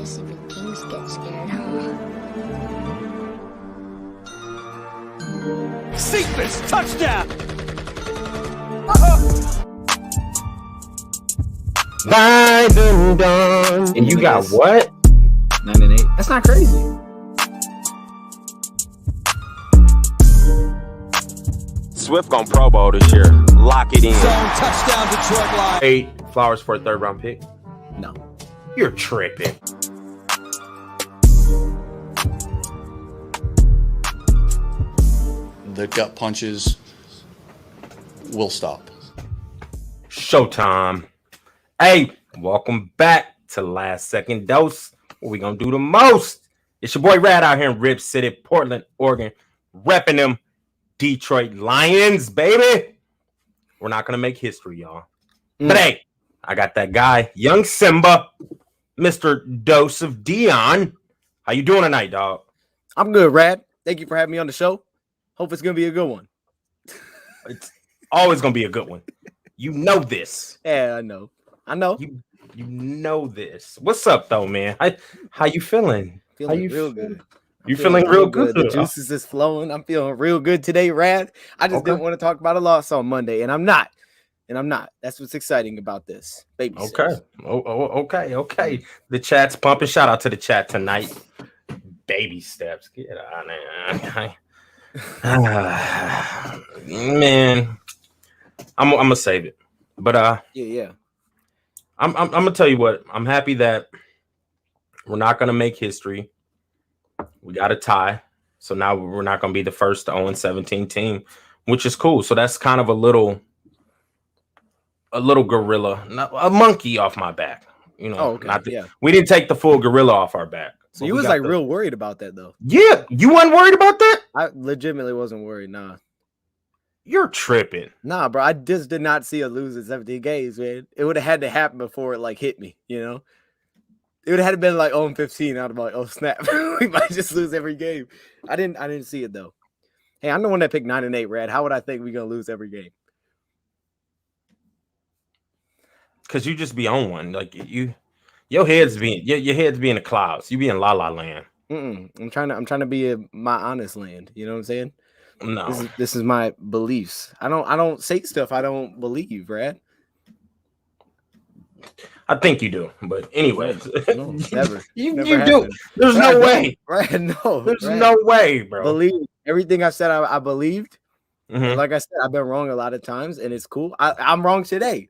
guess even kings get scared, huh? Cephas, touchdown! And you got what? 9-8. That's not crazy. Swift on Pro Bowl this year. Lock it in. Zone touchdown, Detroit Lions. 8 Flowers for a 3rd round pick. No. You're tripping. The gut punches will stop. Showtime. Hey, welcome back to Last Second Dose. What we gonna do the most? It's your boy Rad out here in Rip City, Portland, Oregon, repping them Detroit Lions, baby. We're not gonna make history, y'all. But hey, I got that guy, Young Simba, Mr. Dose of Dion. How you doing tonight, dog? I'm good, Rad. Thank you for having me on the show. Hope it's gonna be a good one. It's always gonna be a good one. You know this. Yeah, I know. You know this. What's up, though, man? How you feeling? Feeling how you real good. You feeling real good? The juices is flowing. I'm feeling real good today, Rad. I just didn't want to talk about a loss on Monday, and I'm not. That's what's exciting about this. Baby Okay. Okay. The chat's pumping. Shout out to the chat tonight. Baby steps. Get on there. Man, I'm gonna save it. But yeah. I'm gonna tell you what. I'm happy that we're not gonna make history. We got a tie, so now we're not gonna be the first 0-17 team, which is cool. So that's kind of a little gorilla, a monkey off my back. You know, okay. We didn't take the full gorilla off our back. So you was like real worried about that though. Yeah, you weren't worried about that? I legitimately wasn't worried. Nah. You're tripping. Nah, bro. I just did not see a lose in 17 games, man. It would have had to happen before it like hit me, you know? It would have had to been like 0-15. I'd be like, oh snap. We might just lose every game. I didn't see it though. Hey, I'm the one that picked 9-8, Rad. How would I think we're gonna lose every game? Cause you just be on one. Like your head's be in the clouds. You be in La La Land. I'm trying to be in my honest land. You know what I'm saying? No. This is my beliefs. I don't say stuff I don't believe, Brad. I think you do, but anyway, no, never. you never do. There's Brad, no way. Brad, no. There's Brad. no way, bro. Believe everything I said. I believed. Mm-hmm. Like I said, I've been wrong a lot of times, and it's cool. I'm wrong today.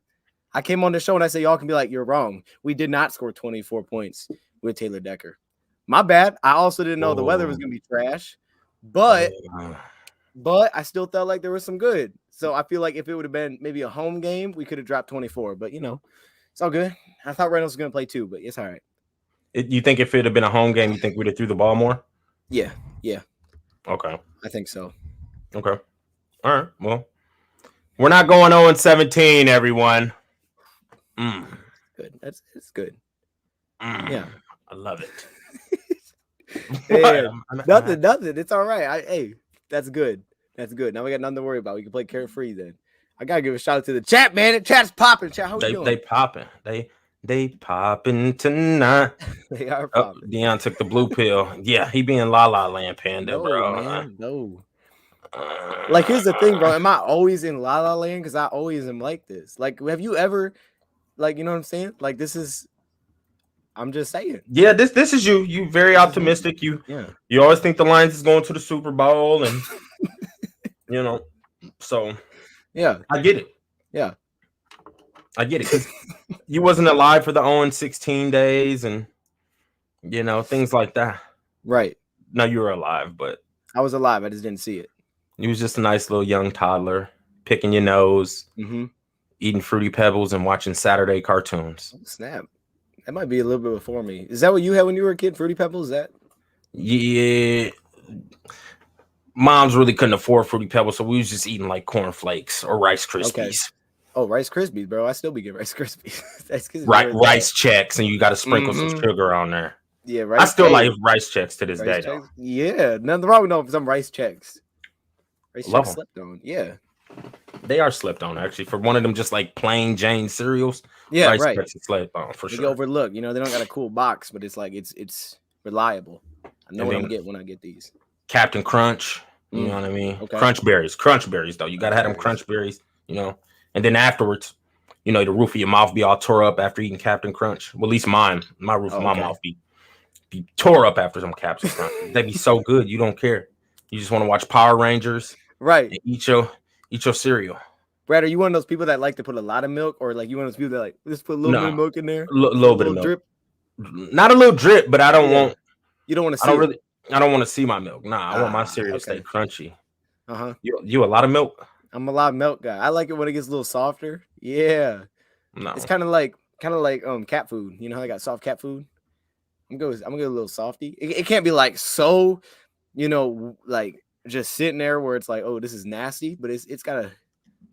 I came on the show and I said y'all can be like, you're wrong. We did not score 24 points with Taylor Decker. My bad. I also didn't know the weather was gonna be trash, but I still felt like there was some good. So I feel like if it would have been maybe a home game, we could have dropped 24. But you know, it's all good. I thought Reynolds was gonna play too, but it's all right. You think if it had been a home game, you think we'd have threw the ball more? Yeah. Okay. I think so. Okay. All right. Well, we're not going 0-17, everyone. Good. It's good. Yeah. I love it. Yeah, nothing. It's all right. Hey, that's good. That's good. Now we got nothing to worry about. We can play carefree then. I gotta give a shout out to the chat, man. The chat's popping. Chat, how you doing? They popping. They popping tonight. They are popping. Dion took the blue pill. Yeah, he being La La Land Panda, bro. Man, no. Like, here's the thing, bro. Am I always in La La Land? Because I always am like this. Like, have you ever, like, you know what I'm saying? Like, this is. I'm just saying. Yeah, this is you. You very optimistic. You always think the Lions is going to the Super Bowl, and you know, so yeah, I get it. Yeah, I get it because you wasn't alive for the 0-16 days, and you know things like that. Right. No, you were alive, but I was alive. I just didn't see it. You was just a nice little young toddler, picking your nose, eating Fruity Pebbles, and watching Saturday cartoons. Oh, snap. That might be a little bit before me. Is that what you had when you were a kid? Fruity Pebbles? That? Yeah. Moms really couldn't afford Fruity Pebbles, so we was just eating like Corn Flakes or Rice Krispies. Okay. Oh, Rice Krispies, bro. I still be getting Rice Krispies. That's rice checks, and you got to sprinkle some sugar on there. Yeah, I still like Rice checks to this day, though. Yeah, nothing wrong with some Rice checks. Rice checks slept on. Yeah. They are slept on actually. For one of them, just like plain Jane cereals. Yeah, Rice right. Krispies slept on for They sure. get overlooked. You know, they don't got a cool box, but it's like it's reliable. I know And what I'm then- getting when I get these. Captain Crunch. You know what I mean? Okay. Crunch berries though. You gotta have them crunch berries, you know. And then afterwards, you know, the roof of your mouth be all tore up after eating Captain Crunch. Well, at least mine, my roof of my mouth be tore up after some Captain Crunch. They be so good, you don't care. You just want to watch Power Rangers, right? And eat your cereal. Brad, are you one of those people that like to put a lot of milk, or like you one of those people that like just put a little bit of milk in there, little bit of milk, drip? Not a little drip, but I don't want. You don't want to see. I don't want to see my milk. Nah, I want my cereal to stay crunchy. You a lot of milk? I'm a lot of milk guy. I like it when it gets a little softer. Yeah. No. It's kind of like cat food. You know how I got soft cat food? I'm gonna get a little softy. It can't be like so, you know, like just sitting there where it's like, oh, this is nasty, but it's gotta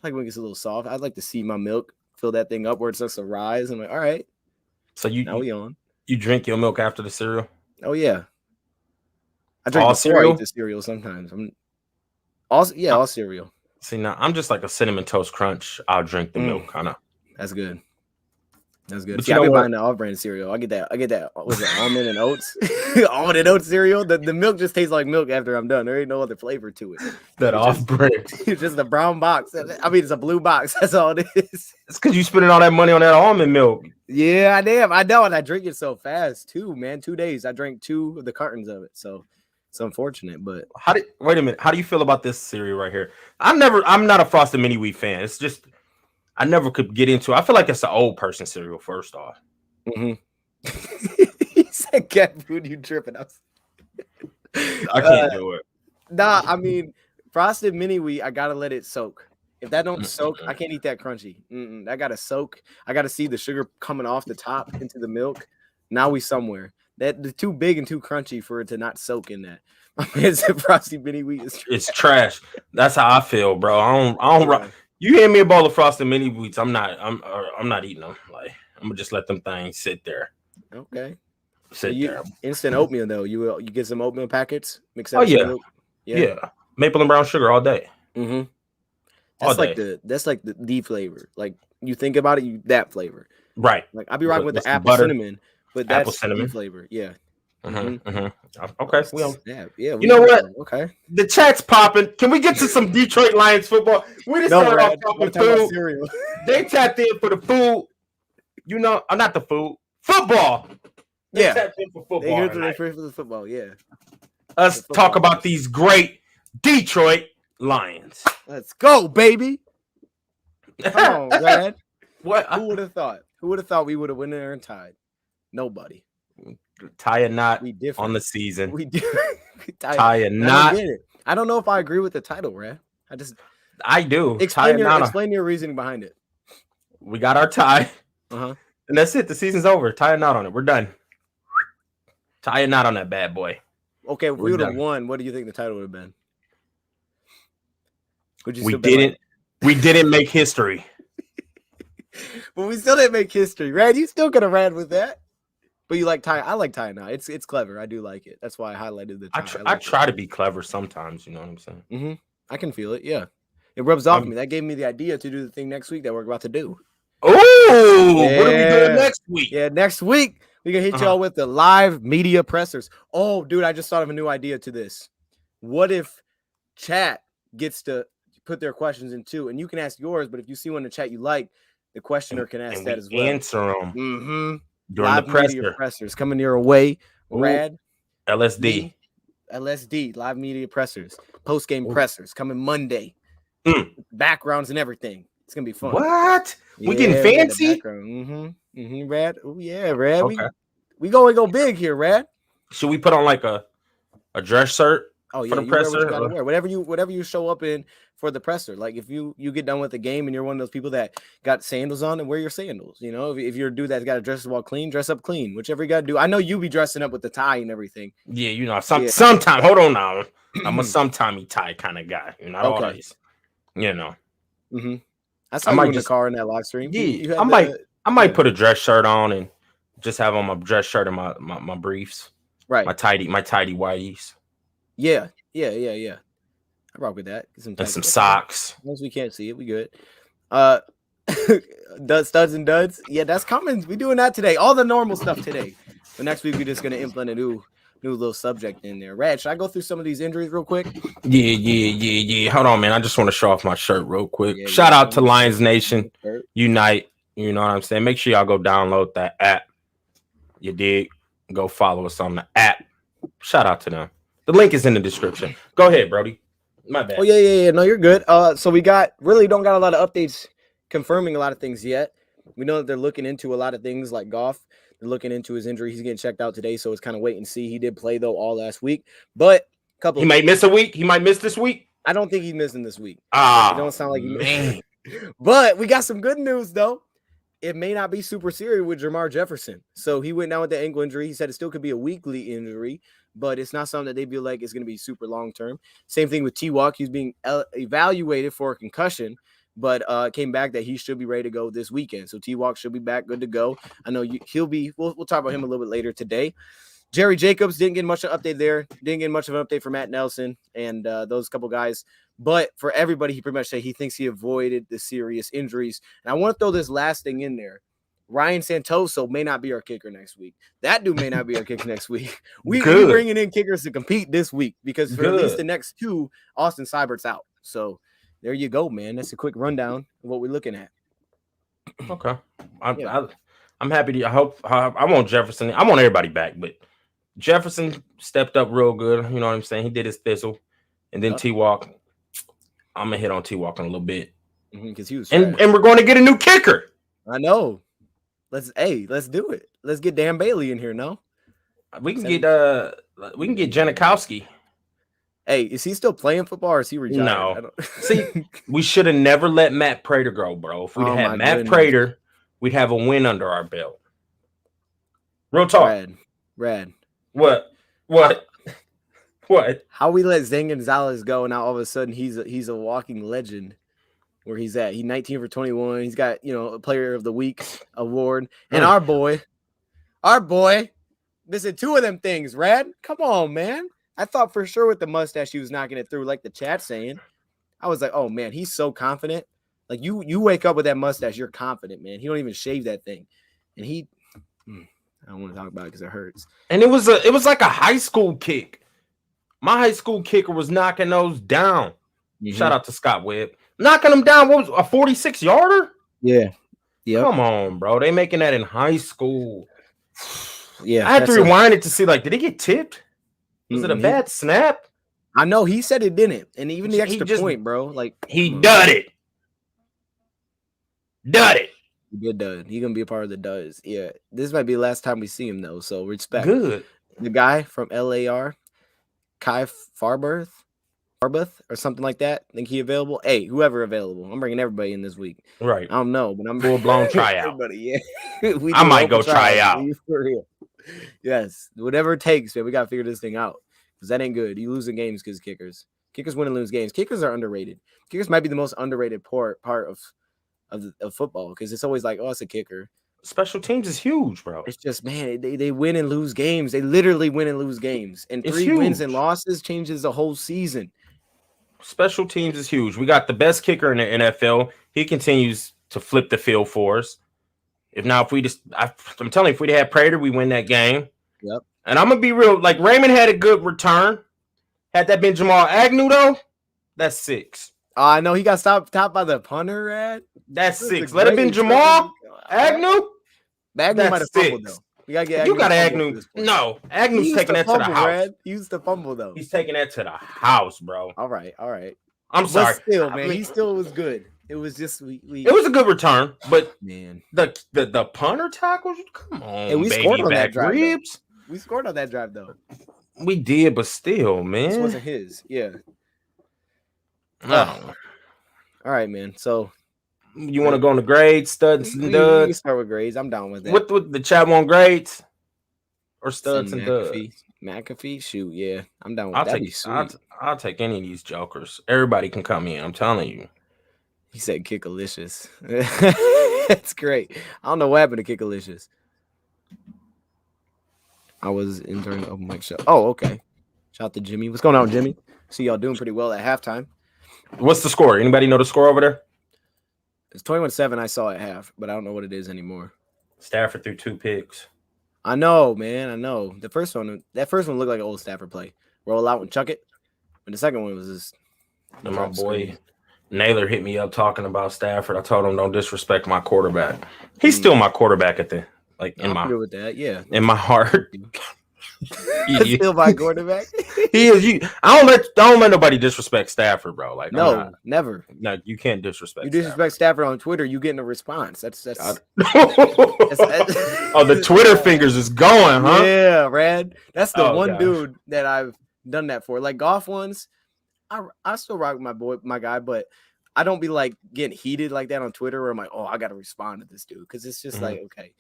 like when it gets a little soft. I'd like to see my milk fill that thing up where it's just a rise. I'm like, all right. So now we on. You drink your milk after the cereal? Oh yeah. I drink all cereal. I eat the cereal sometimes. All cereal. See, now I'm just like a cinnamon toast crunch. I'll drink the milk, kind of. That's good. That's good. See, I've been buying the off-brand cereal. I get that. Was it almond and oats? Almond and oats cereal. The milk just tastes like milk after I'm done. There ain't no other flavor to it. That off-brand. It's just a brown box. I mean, it's a blue box. That's all it is. It's because you spending all that money on that almond milk. Yeah, I am. I know, and I drink it so fast too, man. 2 days. I drank 2 of the cartons of it. So it's unfortunate, but wait a minute. How do you feel about this cereal right here? I'm not a Frosted Mini Wheat fan. It's just I never could get into it. I feel like it's an old person cereal, first off. He said cat food, you tripping. I can't do it. Nah, I mean, Frosted Mini Wheat, I gotta let it soak. If that don't soak, I can't eat that crunchy. I gotta soak. I gotta see the sugar coming off the top into the milk. Now we somewhere. That's too big and too crunchy for it to not soak in that. It's a Frosted Mini Wheat. It's trash. That's how I feel, bro. I don't. You hand me a bowl of Frosted Mini Wheats, I'm not eating them. Like I'm gonna just let them things sit there. Okay. Sit there. Instant oatmeal though. You get some oatmeal packets. Mix that. Oh yeah. Yeah. Maple and brown sugar all day. That's like the flavor. Like you think about it, that flavor. Right. Like I'll be rocking with the apple cinnamon, but that's apple cinnamon flavor. Yeah. Okay. Yeah. You know what? Okay. The chat's popping. Can we get to some Detroit Lions football? We just started off talking food. They tapped in for the food. You know, not the food. Football. They tapped in for football. They're here for the football. Yeah. Let's talk about these great Detroit Lions. Let's go, baby. Come on, Brad. What? Who would have thought? Who would have thought we would have won there and tied? Nobody. Tie a knot on the season. We do. Tie a knot. I don't know if I agree with the title, Brad. I do. Explain your reasoning behind it. We got our tie. And that's it. The season's over. Tie a knot on it. We're done. Tie a knot on that bad boy. Okay, if we would have won, what do you think the title would have been? We didn't make history. But we still didn't make history, right? You still could have ran with that. But you like tie. I like tie now. It's clever. I do like it. That's why I highlighted the tie. I try to be clever sometimes. You know what I'm saying? I can feel it. Yeah, it rubs off me. That gave me the idea to do the thing next week that we're about to do. Oh, what are we doing next week? Yeah, next week we're gonna hit y'all with the live media pressers. Oh, dude, I just thought of a new idea to this. What if chat gets to put their questions in too, and you can ask yours, but if you see one in the chat you like, the questioner can ask that as well. Answer them. During live the presser. Media pressers coming your way. Rad. LSD. Live media pressers. Post game pressers coming Monday. Backgrounds and everything. It's gonna be fun. What? We getting fancy? Rad. Oh yeah, Rad. Okay. We go big here, Rad. Should we put on like a dress shirt? Oh yeah, for the presser. Wear whatever you show up in for the presser. Like if you get done with the game and you're one of those people that got sandals on, and wear your sandals. You know, if you're a dude that's got to dress well clean, dress up clean. Whichever you got to do. I know you be dressing up with the tie and everything. Yeah, you know, sometime. Hold on now. I'm a sometimey tie kind of guy. You're not always. You know. I saw you in the car in that live stream. Yeah, I might put a dress shirt on and just have on my dress shirt and my briefs. Right. My tidy whiteys. Yeah. I rock with that. And some socks. Once we can't see it, we good. Studs and duds. Yeah, that's coming. We doing that today. All the normal stuff today. But next week we're just gonna implement a new little subject in there. Rad, should I go through some of these injuries real quick? Yeah. Hold on, man. I just want to show off my shirt real quick. Yeah, Shout out to Lions Nation. Unite. You know what I'm saying? Make sure y'all go download that app. You dig? Go follow us on the app. Shout out to them. The link is in the description. Go ahead, Brody. My bad. Oh, yeah. No, you're good. So we don't got a lot of updates confirming a lot of things yet. We know that they're looking into a lot of things like Goff. They're looking into his injury. He's getting checked out today, so it's kind of wait and see. He did play, though, all last week. But he might miss a week. He might miss this week. I don't think he's missing this week. It don't sound like he man. But we got some good news, though. It may not be super serious with Jamar Jefferson. So he went down with the ankle injury. He said it still could be a weekly injury, but it's not something that they feel like is going to be super long-term. Same thing with T-Walk. He's being evaluated for a concussion, but came back that he should be ready to go this weekend. So T-Walk should be back, good to go. I know he'll be – we'll talk about him a little bit later today. Jerry Jacobs didn't get much of an update there. Didn't get much of an update for Matt Nelson and those couple guys. But for everybody, he pretty much said he thinks he avoided the serious injuries. And I want to throw this last thing in there. Ryan Santoso may not be our kicker next week. That dude may not be our kicker next week. We're bringing in kickers to compete this week because for at least the next two, Austin Seibert's out. So there you go, man. That's a quick rundown of what we're looking at. Okay. I'm happy to. I want Jefferson. I want everybody back, but Jefferson stepped up real good. You know what I'm saying? He did his thistle. And then T-Walk. I'm going to hit on T-Walk in a little bit. Because he was and we're going to get a new kicker. I know. Let's do it. Let's get Dan Bailey in here, no? We can get Janikowski. Hey, is he still playing football or is he retired? No. See, we should have never let Matt Prater go, bro. If we'd had Matt Prater, we'd have a win under our belt. Real talk. Rad. What? What? How we let Zane Gonzalez go and now all of a sudden he's a walking legend where he's at. He's 19 for 21. He's got, a player of the week award. And our boy, missing two of them things, Rad. Come on, man. I thought for sure with the mustache he was knocking it through, like the chat saying. I was like, oh man, he's so confident. Like you wake up with that mustache, you're confident, man. He don't even shave that thing. And I don't want to talk about it because it hurts. And it was like a high school kick. My high school kicker was knocking those down. Mm-hmm. Shout out to Scott Webb. Knocking them down. What was a 46-yarder? Yeah. Come on, bro. They making that in high school. Yeah. I had to rewind it to see, did it get tipped? Was it a bad snap? I know. He said it didn't. And even the extra point, bro. He dud it. He did dud. He's going to be a part of the duds. Yeah. This might be the last time we see him, though. So respect. Good. The guy from LAR. Kai Farberth or something like that. Think he available? Hey, whoever available. I'm bringing everybody in this week. Right. I don't know, but I'm full-blown tryout. Yeah. I might go try out. For real. Yes. Whatever it takes, man. We got to figure this thing out because that ain't good. You losing games because kickers win and lose games. Kickers are underrated. Kickers might be the most underrated part of football because it's always like, oh, it's a kicker. Special teams is huge, bro. It's just, man, they win and lose games. They literally win and lose games. And 3 wins and losses changes the whole season. Special teams is huge. We got the best kicker in the NFL. He continues to flip the field for us. I'm telling you, if we'd had Prater, we win that game. Yep. And I'm going to be real. Raymond had a good return. Had that been Jamal Agnew, though, that's 6. I know he got stopped by the punter, Rad. That's 6. Let it been Jamal Agnew. Agnew might have fumbled though. You got Agnew. No, Agnew's taking that to the house. Rad. He used to fumble though. He's taking that to the house, bro. All right. I'm sorry. But still, man, he still was good. It was just it was a good return, but man, the punter tackles. Come on, hey, we scored on that drive. Ribs. We scored on that drive though. We did, but still, man, this wasn't his. Yeah. No. All right, man. So you want to go into grades, studs and duds? We start with grades. I'm down with that. With the chat on grades or studs and duds? McAfee, shoot, yeah, I'm down with that. I'll take any of these jokers. Everybody can come in. I'm telling you. He said Kickalicious. That's great. I don't know what happened to Kickalicious. I was intern open mic show. Oh, okay. Shout out to Jimmy. What's going on, Jimmy? See y'all doing pretty well at halftime. What's the score? Anybody know the score over there? It's 21-7. I saw at half, but I don't know what it is anymore. Stafford threw 2 picks. I know, man. I know. That first one looked like an old Stafford play. Roll out and chuck it. And the second one was just. And my boy Naylor hit me up talking about Stafford. I told him don't disrespect my quarterback. He's still my quarterback in my with that. Yeah. in my heart. He's still my quarterback. He is. I don't let nobody disrespect Stafford, bro. Like no, never. No, you can't disrespect. You disrespect Stafford on Twitter, you getting a response. That's oh, the Twitter fingers is going, huh? Yeah, Rad. That's the one dude that I've done that for. Like golf ones, I still rock with my guy, but I don't be like getting heated like that on Twitter where I'm like, oh, I gotta respond to this dude because it's just like, okay,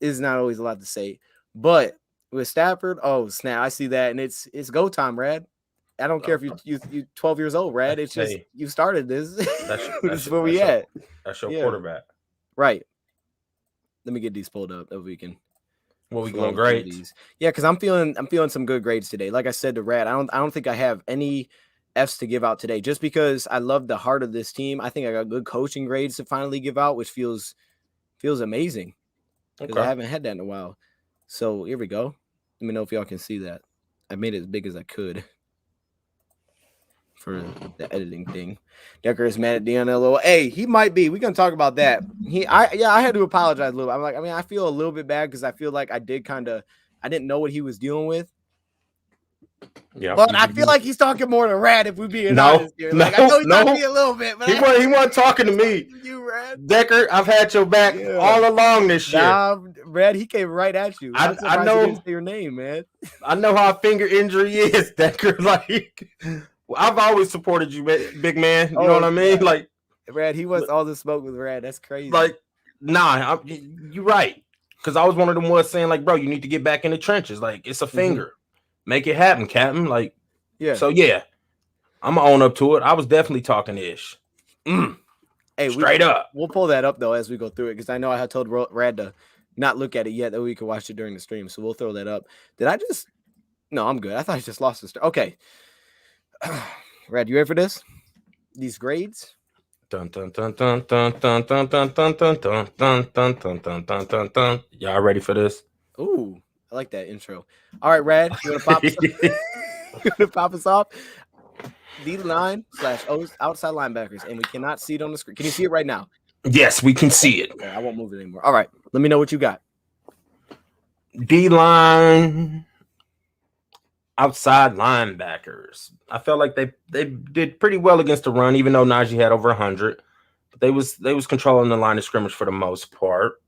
it's not always a lot to say. But with Stafford, oh snap, I see that, and it's go time, Rad. I don't care if you 12 years old, Rad. It's just you started this. That's where we at. That's your quarterback, right? Let me get these pulled up that we can. Well, we going grades? Yeah, because I'm feeling some good grades today. Like I said to Rad, I don't think I have any F's to give out today, just because I love the heart of this team. I think I got good coaching grades to finally give out, which feels amazing because I haven't had that in a while. So here we go. Let me know if y'all can see that. I made it as big as I could for the editing thing. Decker is mad at Dion. Hey, he might be. We're gonna talk about that. I had to apologize a little. I feel a little bit bad because I feel like I didn't know what he was dealing with. Yeah, but I feel like he's talking more to Rad if we being honest here. Like, I know he's talking to me a little bit, but he wasn't talking to me. You, Rad. Decker, I've had your back all along this year. Nah, Rad, he came right at you. I know. You didn't say your name, man. I know how a finger injury is, Decker. Like, I've always supported you, big man. You know what I mean? Like, Rad, he wants all the smoke with Rad. That's crazy. Like, nah, you're right. Because I was one of them ones saying, like, bro, you need to get back in the trenches. Like, it's a finger. Make it happen, Captain. Like, yeah. So yeah, I'm gonna own up to it. I was definitely talking ish. Hey, straight up. We'll pull that up though as we go through it because I know I had told Rad to not look at it yet, that we could watch it during the stream. So we'll throw that up. Did I just? No, I'm good. I thought I just lost the start. Okay, Rad, you ready for this? These grades. Dun dun dun dun dun dun dun dun dun dun dun dun dun dun dun dun dun dun. Y'all ready for this? Ooh. I like that intro. All right, Rad, you want to pop us off? D-line / outside linebackers, and we cannot see it on the screen. Can you see it right now? Yes, we can see it. I won't move it anymore. All right, let me know what you got. D-line, outside linebackers. I felt like they did pretty well against the run, even though Najee had over 100. But they was controlling the line of scrimmage for the most part.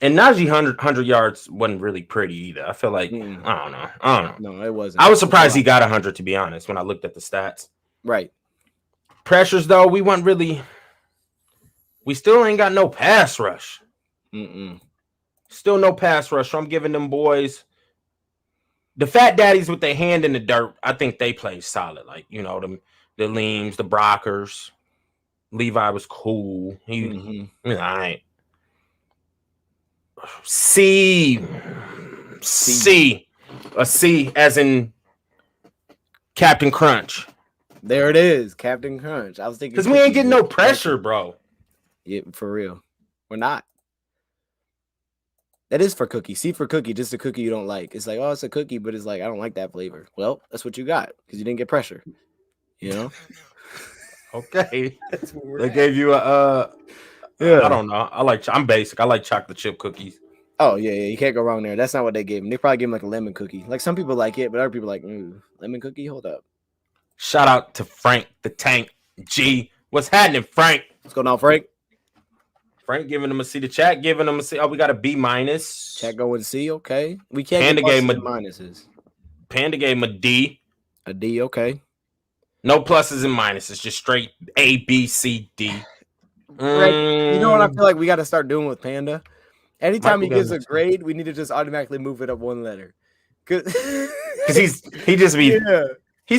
And Najee 100 yards wasn't really pretty either. I feel like I don't know. No, it wasn't. I was surprised he got 100 to be honest when I looked at the stats. Right. Pressures though, we still ain't got no pass rush. Still no pass rush. So I'm giving them boys the fat daddies with their hand in the dirt. I think they played solid. Like the Leams, the Brockers. Levi was cool. He all right. C as in Captain Crunch. There it is, Captain Crunch. I was thinking because we ain't getting no pressure, bro. Yeah, for real, we're not. That is for Cookie. C for Cookie, just a cookie you don't like. It's like, oh, it's a cookie, but it's like I don't like that flavor. Well, that's what you got because you didn't get pressure. You know. Okay, they gave you a. Yeah, I don't know. I'm basic. I like chocolate chip cookies. Oh yeah, you can't go wrong there. That's not what they gave him. They probably gave him like a lemon cookie. Like some people like it, but other people like lemon cookie. Hold up. Shout out to Frank the Tank G. What's happening, Frank? What's going on, Frank? Frank giving him a C. The chat giving him a C. Oh, we got a B minus. Chat going C. Okay, we can't. Panda get gave him minuses. Panda gave him a D. A D. Okay. No pluses and minuses. Just straight A, B, C, D. Right. You know what I feel like we got to start doing with Panda? Anytime he gives a grade, we need to just automatically move it up one letter. Because he's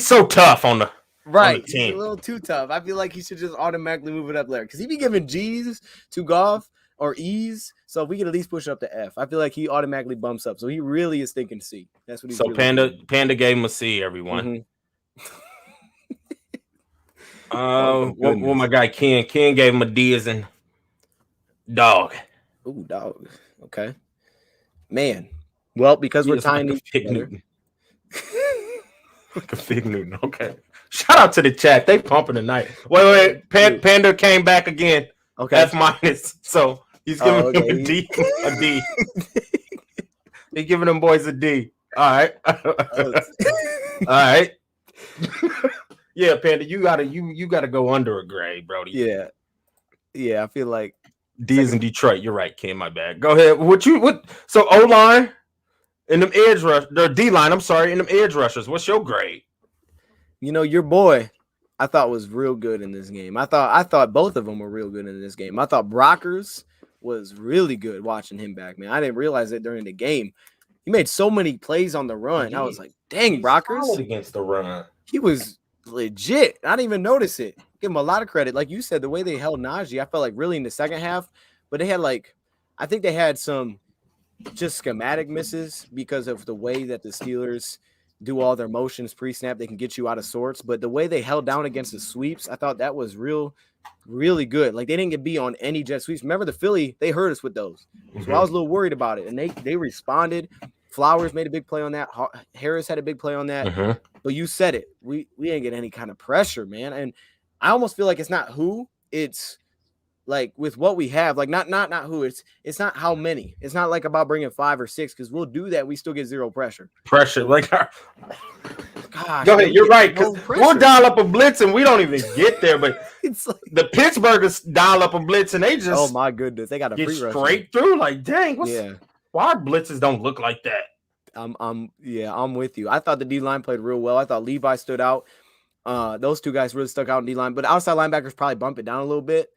so tough on the right. On the team. He's a little too tough. I feel like he should just automatically move it up letter. Because he be giving G's to golf. or E's. So if we could at least push it up to F, I feel like he automatically bumps up. So he really is thinking C. That's what he's So really Panda gave him a C, everyone. Mm-hmm. What my guy Ken gave him a D as in dog. Ooh, dog. Okay. Man. Well, because we're tying like these together. Like a fig Newton. Okay. Shout out to the chat. They pumping tonight. Wait. Panda came back again. Okay. F minus. So he's giving him a D. A D. He's giving them boys a D. All right. All right. Yeah, Panda, you gotta go under a grade, Brody. Yeah. I feel like D is in Detroit. You're right, Ken. My bad. Go ahead. So O line and them edge rush, the D line. I'm sorry, and them edge rushers. What's your grade? Your boy, I thought was real good in this game. I thought both of them were real good in this game. I thought Brockers was really good watching him back, man. I didn't realize it during the game. He made so many plays on the run. I was like, dang, Brockers against the run. He was legit. I didn't even notice it. Give him a lot of credit. Like you said, the way they held Najee, I felt like really in the second half, but they had I think they had some just schematic misses because of the way that the Steelers do all their motions pre-snap. They can get you out of sorts, but the way they held down against the sweeps, I thought that was really good. Like they didn't get beat on any jet sweeps. Remember the Philly, they hurt us with those. So I was a little worried about it, and they responded. Flowers made a big play on that. Harris had a big play on that. But you said it. We ain't get any kind of pressure, man. And I almost feel like it's not who, it's like with what we have, like not who, it's not how many. It's not like about bringing 5 or 6 because we'll do that. We still get zero pressure. Like, gosh, go ahead. You're right. No we'll dial up a blitz and we don't even get there. But it's like the Pittsburghers dial up a blitz and they just oh my goodness, they got a get free straight through. Like, dang, why our blitzes don't look like that? I'm with you. I thought the D line played real well. I thought Levi stood out. Those two guys really stuck out in D line, but outside linebackers probably bump it down a little bit.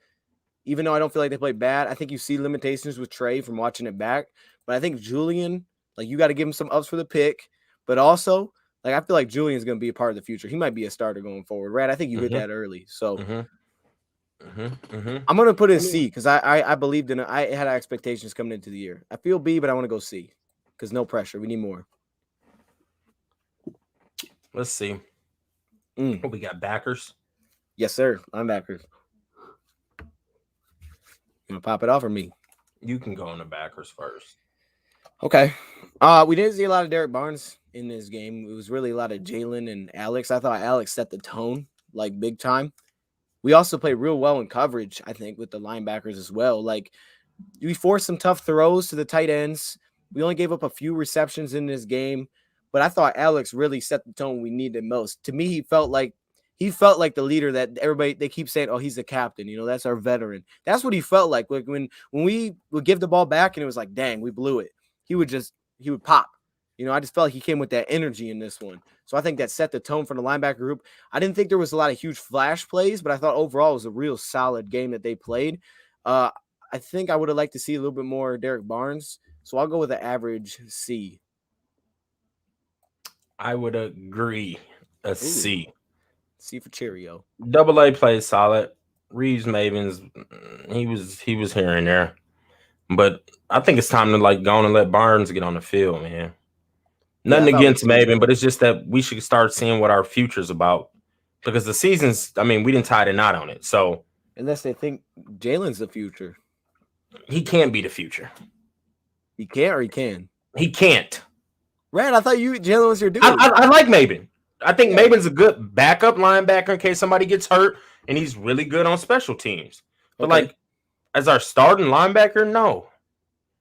Even though I don't feel like they played bad, I think you see limitations with Trey from watching it back. But I think Julian, like you got to give him some ups for the pick, but also like I feel like Julian's going to be a part of the future. He might be a starter going forward. Rad, I think you hit that early, so I'm going to put it in C because I believed in it. I had expectations coming into the year. I feel B, but I want to go C. Because no pressure. We need more. Let's see. What we got? Backers? Yes, sir. Linebackers. You want to pop it off or me? You can go on the backers first. Okay. We didn't see a lot of Derek Barnes in this game. It was really a lot of Jalen and Alex. I thought Alex set the tone, like big time. We also played real well in coverage, I think, with the linebackers as well. Like, we forced some tough throws to the tight ends. We only gave up a few receptions in this game, but I thought Alex really set the tone we needed most. To me, he felt like the leader that everybody, they keep saying, oh, he's the captain. That's our veteran. That's what he felt like. Like when we would give the ball back and it was like, dang, we blew it. He would pop. I just felt like he came with that energy in this one. So I think that set the tone for the linebacker group. I didn't think there was a lot of huge flash plays, but I thought overall it was a real solid game that they played. I think I would have liked to see a little bit more Derek Barnes. So I'll go with an average C. I would agree. A C. C for Cheerio. Double A plays solid. Reeves Mavens, he was here and there. But I think it's time to go on and let Barnes get on the field, man. Nothing against Maven, but it's just that we should start seeing what our future's about. Because the season's, we didn't tie the knot on it. So unless they think Jalen's the future. He can't be the future. He can't or he can? He can't. Rad, I thought Jalen was your dude. I like Maven. I think Maven's a good backup linebacker in case somebody gets hurt, and he's really good on special teams. But as our starting linebacker, no.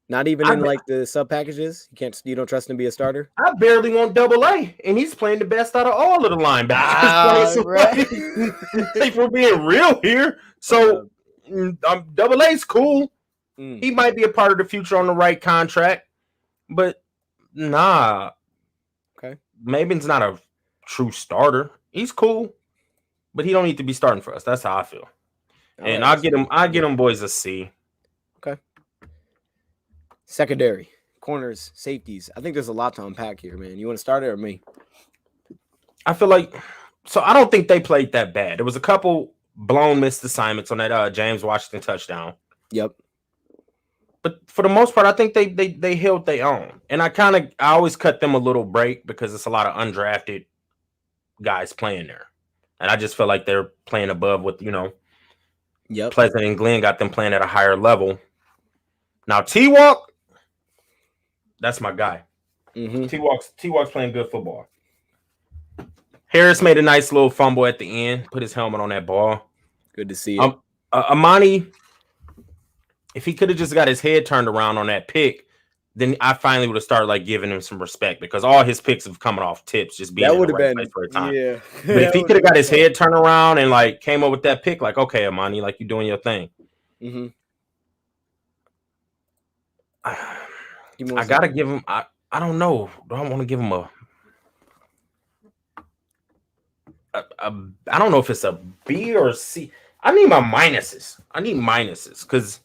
Not even in the sub packages? You don't trust him to be a starter? I barely want double A, and he's playing the best out of all of the linebackers. If we're being real here. So double A's cool. He might be a part of the future on the right contract, but nah. Okay. Maven's not a true starter. He's cool, but he don't need to be starting for us. That's how I feel. And I get him boys a C. Okay. Secondary, corners, safeties. I think there's a lot to unpack here, man. You want to start it or me? I feel like I don't think they played that bad. There was a couple blown missed assignments on that James Washington touchdown. Yep. But for the most part, I think they held their own. And I always cut them a little break because it's a lot of undrafted guys playing there. And I just feel like they're playing above what, Yep. Pleasant and Glenn got them playing at a higher level. Now T-Walk, that's my guy. Mm-hmm. T-Walk's playing good football. Harris made a nice little fumble at the end, put his helmet on that ball. Good to see it. Amani, if he could have just got his head turned around on that pick, then I finally would have started like giving him some respect because all his picks have coming off tips, just being that in would the have right been place for a time. Yeah. But if he could have got his head turned around and like came up with that pick, like, okay, Amani, like you doing your thing. Mm-hmm. I gotta give him. I don't know. Do I want to give him a? I don't know if it's a B or a C. I need my minuses. I need minuses because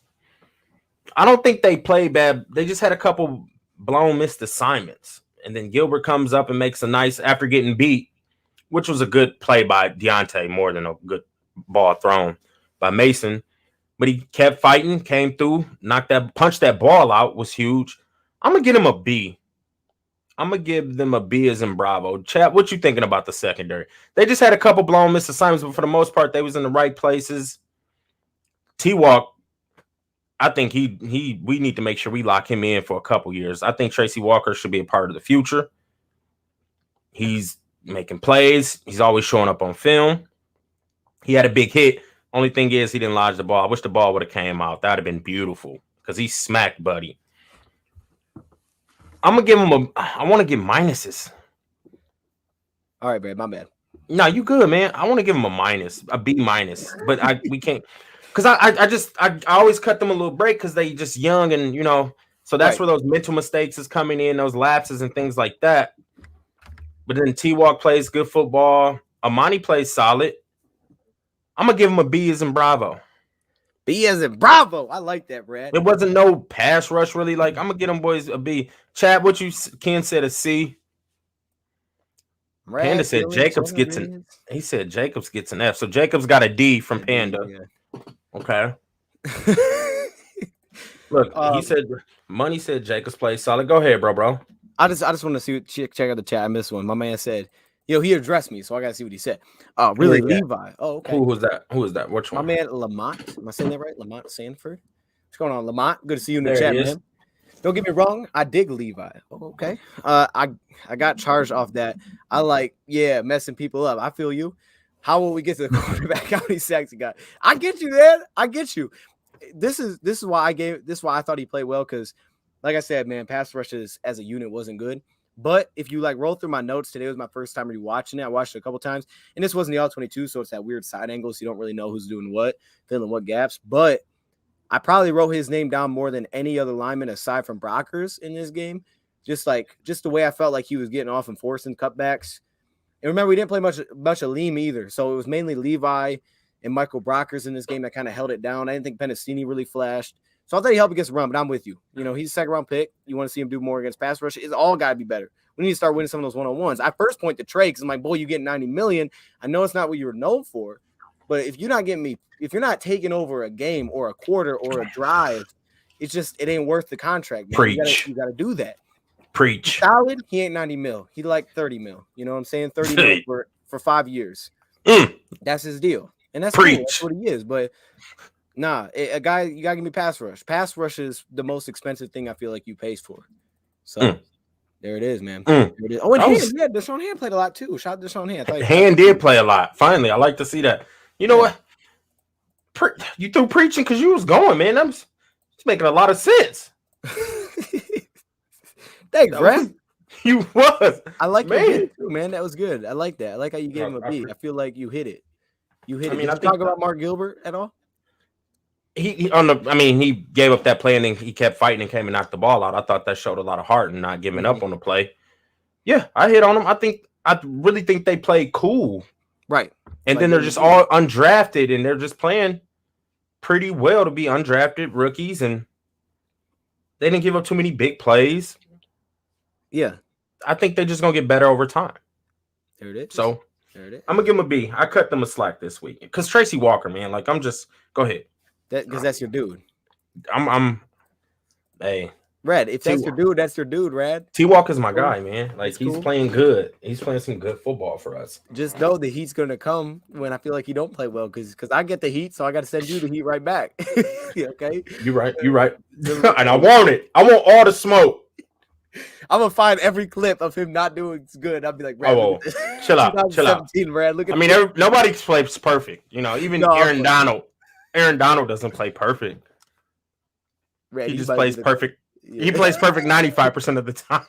I don't think they played bad. They just had a couple blown missed assignments, and then Gilbert comes up and makes a nice after getting beat, which was a good play by Deontay more than a good ball thrown by Mason. But he kept fighting, came through, punched that ball out, was huge. I'm gonna get him a B. I'm gonna give them a B as in Bravo. Chat, what you thinking about the secondary? They just had a couple blown missed assignments, but for the most part, they was in the right places. T-Walk, I think we need to make sure we lock him in for a couple years. I think Tracy Walker should be a part of the future. He's making plays. He's always showing up on film. He had a big hit. Only thing is he didn't lodge the ball. I wish the ball would have came out. That would have been beautiful because he smacked Buddy. I'm gonna give him I want to give minuses. All right, babe, my bad. No, you good, man. I want to give him a B minus, but we can't because I always cut them a little break because they just young and so that's where those mental mistakes is coming in, those lapses and things like that. But then T-Walk plays good football. Amani plays solid. I'm gonna give him a B as in Bravo. B as in Bravo. I like that, Brad. It wasn't no pass rush really. Like I'm gonna get them boys a B. Chad, what you Ken said a C. Brad, Panda said Jacobs gets an. He said Jacobs gets an F. So Jacobs got a D from Panda. Yeah. Okay. Look, he said Money said Jacobs plays solid. Go ahead, bro. I just want to see check out the chat. I missed one. My man said, he addressed me, so I gotta see what he said. Really, Levi. Oh, okay. Who was that? Who was that? Which one? My man Lamont. Am I saying that right? Lamont Sanford. What's going on, Lamont? Good to see you in the There chat, he is. man. Don't get me wrong. I dig Levi. Oh, okay. I got charged off that. I like, messing people up. I feel you. How will we get to the quarterback? How many sacks he got? I get you, man. I get you. This is why I thought he played well, because like I said, man, pass rushes as a unit wasn't good. But if you like roll through my notes, today was my first time rewatching it. I watched it a couple times, and this wasn't the all-22, so it's that weird side angle, so you don't really know who's doing what, filling what gaps. But I probably wrote his name down more than any other lineman aside from Brockers in this game. Just the way I felt like he was getting off and forcing cutbacks. And remember, we didn't play much of Liam either, so it was mainly Levi and Michael Brockers in this game that kind of held it down. I didn't think Penasini really flashed. So I thought he helped against the run, but I'm with you. He's a second-round pick. You want to see him do more against pass rush. It's all got to be better. We need to start winning some of those one-on-ones. I first point to Trey because I'm like, boy, you get $90 million. I know it's not what you were known for, but if you're not taking over a game or a quarter or a drive, it ain't worth the contract. Man. Preach. You got to do that. Preach. He's solid. He ain't 90 mil. He like 30 mil. You know what I'm saying? 30 mil for 5 years. That's his deal. And that's Preach. Cool. That's what he is. But nah, a guy, you gotta give me pass rush. Pass rush is the most expensive thing I feel like you pays for. So there it is, man. There it is. Oh, and Deshaun Hand played a lot too. Shout out Deshaun Hand. Hand did play a lot. Finally, I like to see that. You know what? You threw preaching because you was going, man. It's making a lot of sense. Thanks, Brad. You was. I like your hit too, man. That was good. I like that. I like how you gave him a B. I feel like you hit it. You hit it. Did you talk about Mark Gilbert at all? He gave up that play and then he kept fighting and came and knocked the ball out. I thought that showed a lot of heart and not giving up on the play. Yeah, I hit on him. I really think they played cool. Right. And then they're just all undrafted and they're just playing pretty well to be undrafted rookies, and they didn't give up too many big plays. Yeah. I think they're just gonna get better over time. There it is. So there it is. I'm gonna give them a B. I cut them a slack this week because Tracy Walker, man. Like go ahead. Because that's your dude. Hey, Red, if that's your dude, that's your dude, Red. T-Walk is my guy, man. Like, It's he's cool. playing good. He's playing some good football for us. Just know the heat's gonna come when I feel like he don't play well, because I get the heat, so I got to send you the heat right back. Okay, You're right. And I want it. I want all the smoke. I'm gonna find every clip of him not doing good. I'll be like, Red, Oh, chill out. 2017, Red. Look at Nobody plays perfect. You know, even No, Aaron Donald. Aaron Donald doesn't play perfect. Red, He just might plays be the- perfect. Yeah. He plays perfect 95% of the time.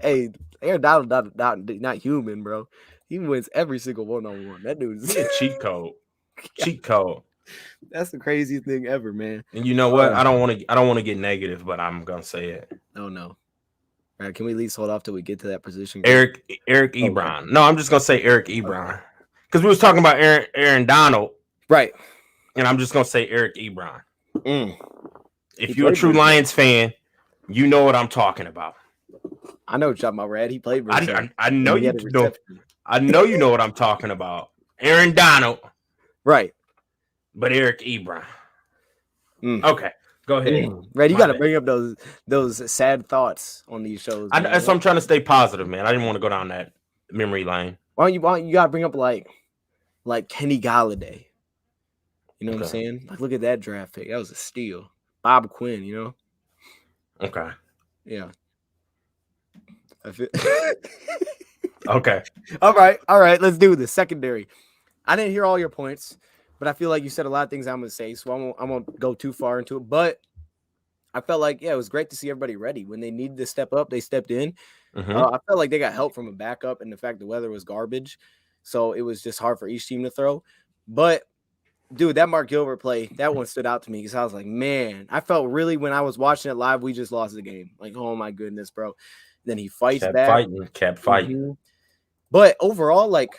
Hey, Aaron Donald not human, bro. He wins every single one-on-one. That dude's He's a cheat code. Cheat code. that's the craziest thing ever, man. And you know what? I don't want to get negative, but I'm gonna say it. Oh no. All right, can we at least hold off till we get to that position? Eric Ebron. No, I'm just gonna say Eric Ebron. Because we was talking about Aaron Donald. Right. And I'm just gonna say Eric Ebron. If He you're a played true versus- Lions fan, you know what I'm talking about. I know what you're talking about, Red. He played versus him. I know And he you had a know. reception. I know you know what I'm talking about. Aaron Donald, Right. but Eric Ebron. Mm. Okay, go ahead. Red, you My got to bad. bring up those sad thoughts on these shows. So man. I'm trying to stay positive, man. I didn't want to go down that memory lane. Why don't you got to bring up like Kenny Galladay? You know what I'm Okay. saying? Like, look at that draft pick. That was a steal. Bob Quinn, you know? Okay. Yeah. I feel Okay. All right. Let's do this. Secondary. I didn't hear all your points, but I feel like you said a lot of things I'm gonna say, so I won't go too far into it. But I felt like, yeah, it was great to see everybody ready. When they needed to step up, they stepped in. Mhm. I felt like they got help from a backup, and the fact the weather was garbage, so it was just hard for each team to throw. But dude, that Mark Gilbert play, that one stood out to me because I was like, man, I felt really when I was watching it live, we just lost the game. Like, oh my goodness, bro. Then he fights Kept back. fighting. Mhm. But overall, like,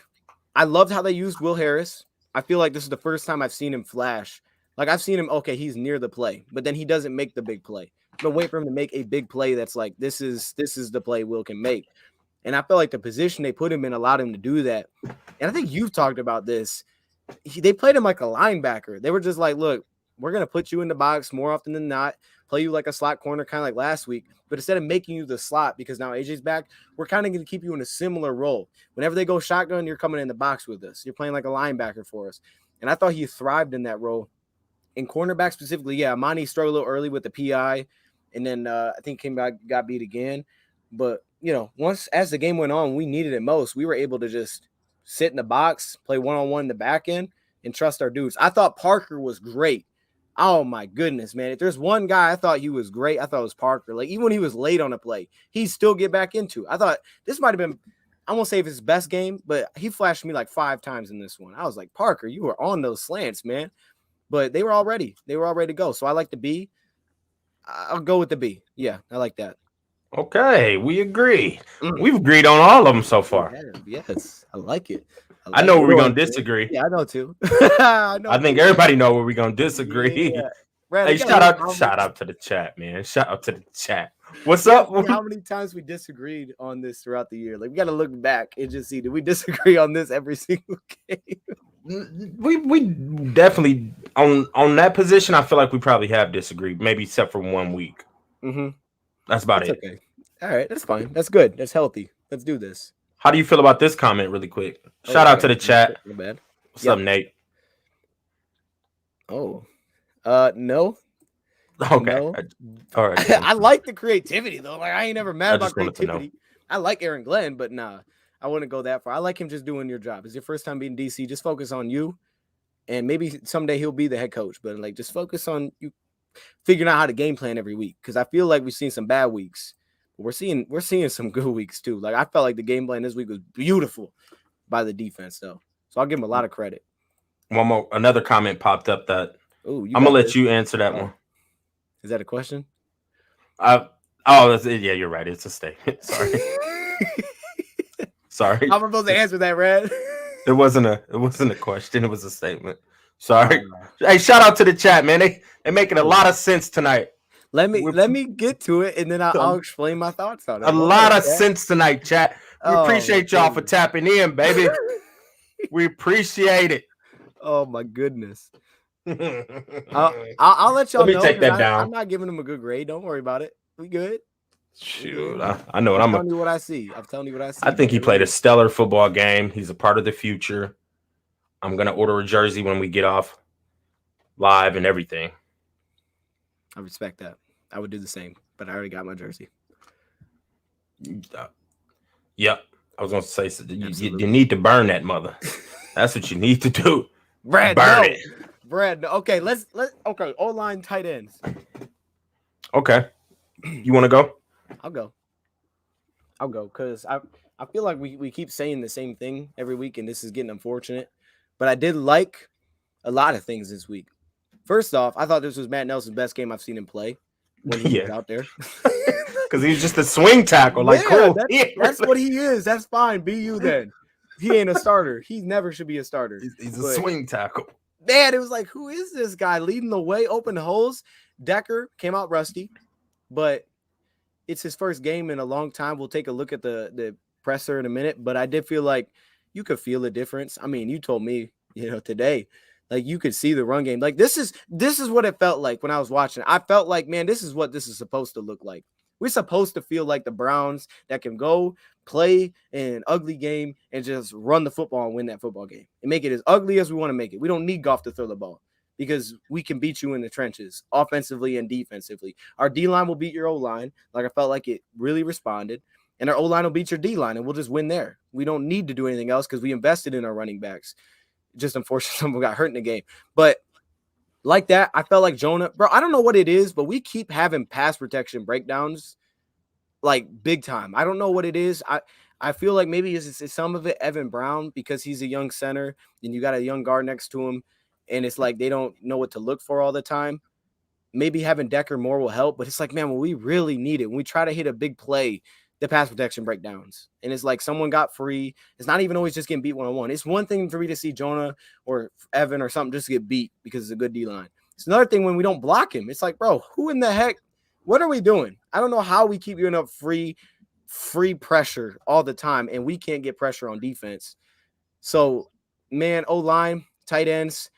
I loved how they used Will Harris. I feel like this is the first time I've seen him flash. Like, I've seen him, okay, he's near the play, but then he doesn't make the big play. But wait for him to make a big play that's like, this is the play Will can make. And I felt like the position they put him in allowed him to do that. And I think you've talked about this. They played him like a linebacker. They were just like, look, we're going to put you in the box more often than not, play you like a slot corner, kind of like last week. But instead of making you the slot, because now AJ's back, we're kind of going to keep you in a similar role. Whenever they go shotgun, you're coming in the box with us. You're playing like a linebacker for us. And I thought he thrived in that role. In cornerback specifically, yeah, Amani struggled a little early with the PI. And then I think came back, got beat again. But, you know, once as the game went on, we needed it most. We were able to just sit in the box, play one-on-one in the back end, and trust our dudes. I thought Parker was great. Oh, my goodness, man. If there's one guy I thought he was great, I thought it was Parker. Like, even when he was late on a play, he'd still get back into it. I thought this might have been, I won't say if it's his best game, but he flashed me like 5 times in this one. I was like, Parker, you were on those slants, man. But they were all ready. They were all ready to go. So I like the B. I'll go with the B. Yeah, I like that. Okay, we agree. We've agreed on all of them so far. Yes, I like it. I know where we're gonna disagree. Yeah, I know too. I think everybody know where we're gonna disagree. Yeah. Brad, Hey, shout out to the chat, man. Shout out to the chat. What's up? How many times we disagreed on this throughout the year? Like, we got to look back and just see, did we disagree on this every single game? We definitely on that position. I feel like we probably have disagreed, maybe except for 1 week. Mm-hmm. That's about it. Okay. All right, that's fine. That's good. That's healthy. Let's do this. How do you feel about this comment, really quick? Shout out to the chat. Not bad. What's up, Nate? Oh, no. Okay. No. All right. I like the creativity though. Like, I ain't never mad I about just wanted to know. creativity. I like Aaron Glenn, but nah, I wouldn't go that far. I like him just doing your job. It's your first time being DC. Just focus on you, and maybe someday he'll be the head coach. But like, just focus on you figuring out how to game plan every week. Because I feel like we've seen some bad weeks. We're seeing some good weeks too. Like, I felt like the game plan this week was beautiful by the defense though. So I'll give him a lot of credit. Another comment popped up that Oh, I'm gonna let you answer that one. Is that a question? Yeah, you're right. It's a statement. Sorry. Sorry. How am I supposed to answer that, Red? It wasn't a question. It was a statement. Sorry. Hey, shout out to the chat, man. They're making a lot of sense tonight. Let me get to it, and then I'll explain my thoughts on it. A lot of sense tonight, chat. We appreciate y'all for tapping in, baby. We appreciate it. Oh my goodness. I'll let y'all Let me know. take that 'Cause down. I'm not giving him a good grade. Don't worry about it. We good. Shoot, I know what I'm I'm. telling you what I see. I'm telling you what I see. I think he man. played a stellar football game. He's a part of the future. I'm gonna order a jersey when we get off live and everything. I respect that. I would do the same, but I already got my jersey. Yep. I was gonna say you Absolutely. need to burn that mother. That's what you need to do. Brad, Burn no. it. Brad, no. Okay, let's okay. O-line tight ends. Okay. You want to go? I'll go because I feel like we keep saying the same thing every week, and this is getting unfortunate. But I did like a lot of things this week. First off, I thought this was Matt Nelson's best game I've seen him play when he was out there. Because he's just a swing tackle. Like, cool. That's what he is. That's fine. Be you then. He ain't a starter. He never should be a starter. He's a swing tackle. Man, it was like, who is this guy leading the way, open holes? Decker came out rusty, but it's his first game in a long time. We'll take a look at the presser in a minute, but I did feel like you could feel the difference. I mean, you told me, today, like you could see the run game. Like this is what it felt like when I was watching. I felt like, man, this is what this is supposed to look like. We're supposed to feel like the Browns that can go play in an ugly game and just run the football and win that football game and make it as ugly as we want to make it. We don't need Goff to throw the ball because we can beat you in the trenches offensively and defensively. Our D-line will beat your O-line. Like I felt like it really responded. And our O-line will beat your D-line and we'll just win there. We don't need to do anything else because we invested in our running backs. Just unfortunately, someone got hurt in the game. But like that, I felt like Jonah, bro, I don't know what it is, but we keep having pass protection breakdowns like big time. I don't know what it is. I feel like maybe it's some of it Evan Brown because he's a young center and you got a young guard next to him. And it's like they don't know what to look for all the time. Maybe having Decker more will help, but it's like, man, when we really need it, when we try to hit a big play, the pass protection breakdowns. And it's like someone got free. It's not even always just getting beat one-on-one. It's one thing for me to see Jonah or Evan or something just get beat because it's a good D-line. It's another thing when we don't block him. It's like, bro, who in the heck? What are we doing? I don't know how we keep giving up free pressure all the time, and we can't get pressure on defense. So, man, O-line, tight ends,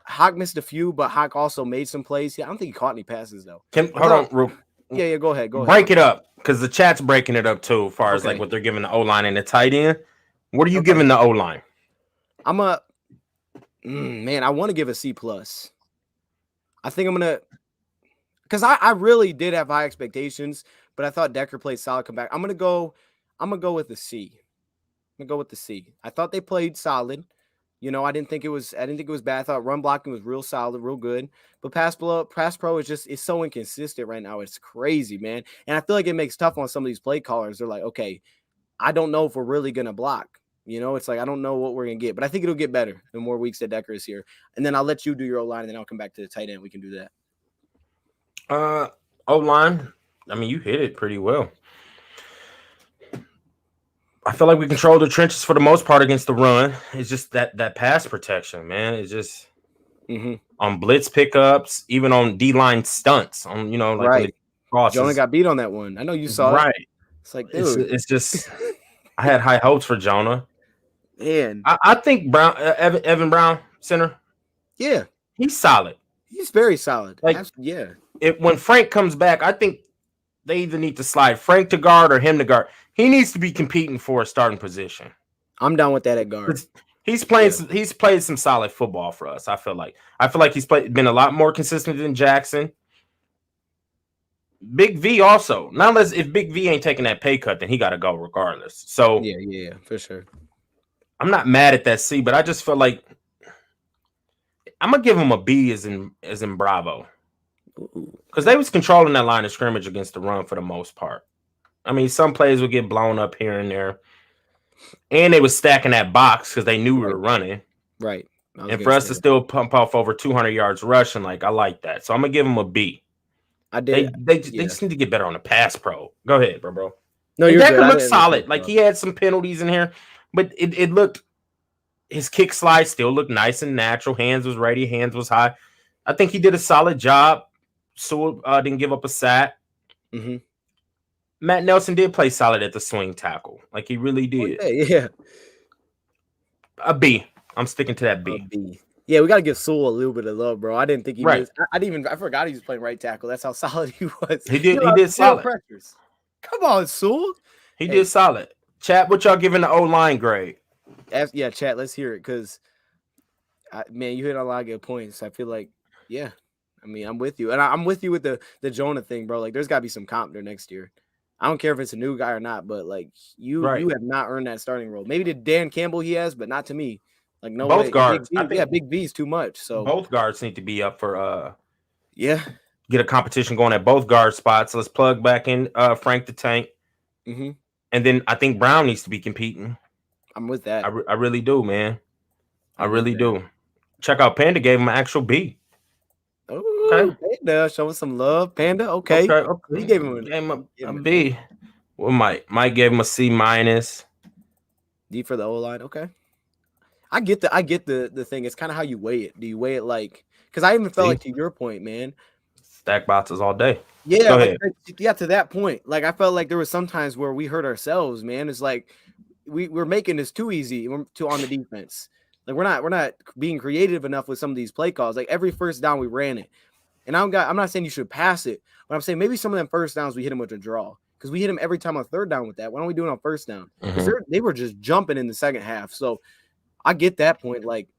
Hawk missed a few, but Hawk also made some plays. Yeah, I don't think he caught any passes, though. Hold on. Yeah, go ahead. Break it up, because the chat's breaking it up, too, as far as like what they're giving the O-line and the tight end. What are you giving the O-line? I'm I want to give a C+. I think I'm going to – because I really did have high expectations, but I thought Decker played solid comeback. I'm gonna go with the C. I'm gonna go with the C. I thought they played solid. I didn't think it was bad. I thought run blocking was real solid, real good. But pass pro is so inconsistent right now. It's crazy, man. And I feel like it makes tough on some of these play callers. They're like, okay, I don't know if we're really gonna block. It's like I don't know what we're gonna get, but I think it'll get better the more weeks that Decker is here. And then I'll let you do your O-line, and then I'll come back to the tight end. We can do that. O-line, I mean, you hit it pretty well. I feel like we control the trenches for the most part against the run. It's just that pass protection, man. It's just on blitz pickups, even on D-line stunts. On right. Jonah got beat on that one. I know you saw right. it. It's like, dude, it's just I had high hopes for Jonah. Man, I think Evan Brown, center. Yeah, he's solid. He's very solid. Like, when Frank comes back, I think they either need to slide Frank to guard or him to guard. He needs to be competing for a starting position. I'm down with that at guard. He's playing. He's played some solid football for us. I feel like he's been a lot more consistent than Jackson. Big V also. Not unless if Big V ain't taking that pay cut, then he got to go regardless. So yeah, for sure. I'm not mad at that C, but I just feel like I'm gonna give him a B as in Bravo. Because they was controlling that line of scrimmage against the run for the most part. I mean, some plays would get blown up here and there. And they was stacking that box because they knew we were running. Right. And for us to still pump off over 200 yards rushing, like, I like that. So I'm going to give them a B. I did. They just need to get better on the pass pro. Go ahead, bro. No, you're good. That looked solid. Like, he had some penalties in here. But it looked – his kick slide still looked nice and natural. Hands was ready. Hands was high. I think he did a solid job. Sewell didn't give up a sack. Mm-hmm. Matt Nelson did play solid at the swing tackle. Like, he really did. Yeah. A B. I'm sticking to that B. A B. Yeah, we gotta give Sewell a little bit of love, bro. I didn't think he Right. missed. I forgot he was playing right tackle. That's how solid he was. He did allowed 0 solid. pressures. Come on, Sewell. He did solid. Chat, what y'all giving the O-line grade? Yeah, chat. Let's hear it, because man, you hit on a lot of good points. I feel like, yeah. I mean, I'm with you, and I'm with you with the Jonah thing, bro. Like, there's got to be some comp there next year. I don't care if it's a new guy or not, but like you have not earned that starting role. Maybe to Dan Campbell he has, but not to me. Like, no Both way. guards. Big V's too much. So both guards need to be up for yeah. Get a competition going at both guard spots. Let's plug back in Frank the Tank. Mm-hmm. And then I think Brown needs to be competing. I'm with that. I really do, man. I really do. Check out Panda gave him an actual B. Oh, okay. Panda showing some love. Panda, okay. He gave him a B. Well, Mike gave him a C minus. D for the O-line. Okay. I get the thing. It's kind of how you weigh it. Do you weigh it like, because I even felt like, to your point, man, stack boxes all day. Yeah, yeah, to that point. Like, I felt like there was some times where we hurt ourselves, man. It's like we're making this too easy on the defense. Like, we're not being creative enough with some of these play calls. Like, every first down we ran it. And I'm not saying you should pass it, but I'm saying maybe some of them first downs we hit them with a draw. Because we hit them every time on third down with that. Why don't we do it on first down? Because they were just jumping in the second half. So I get that point. Like,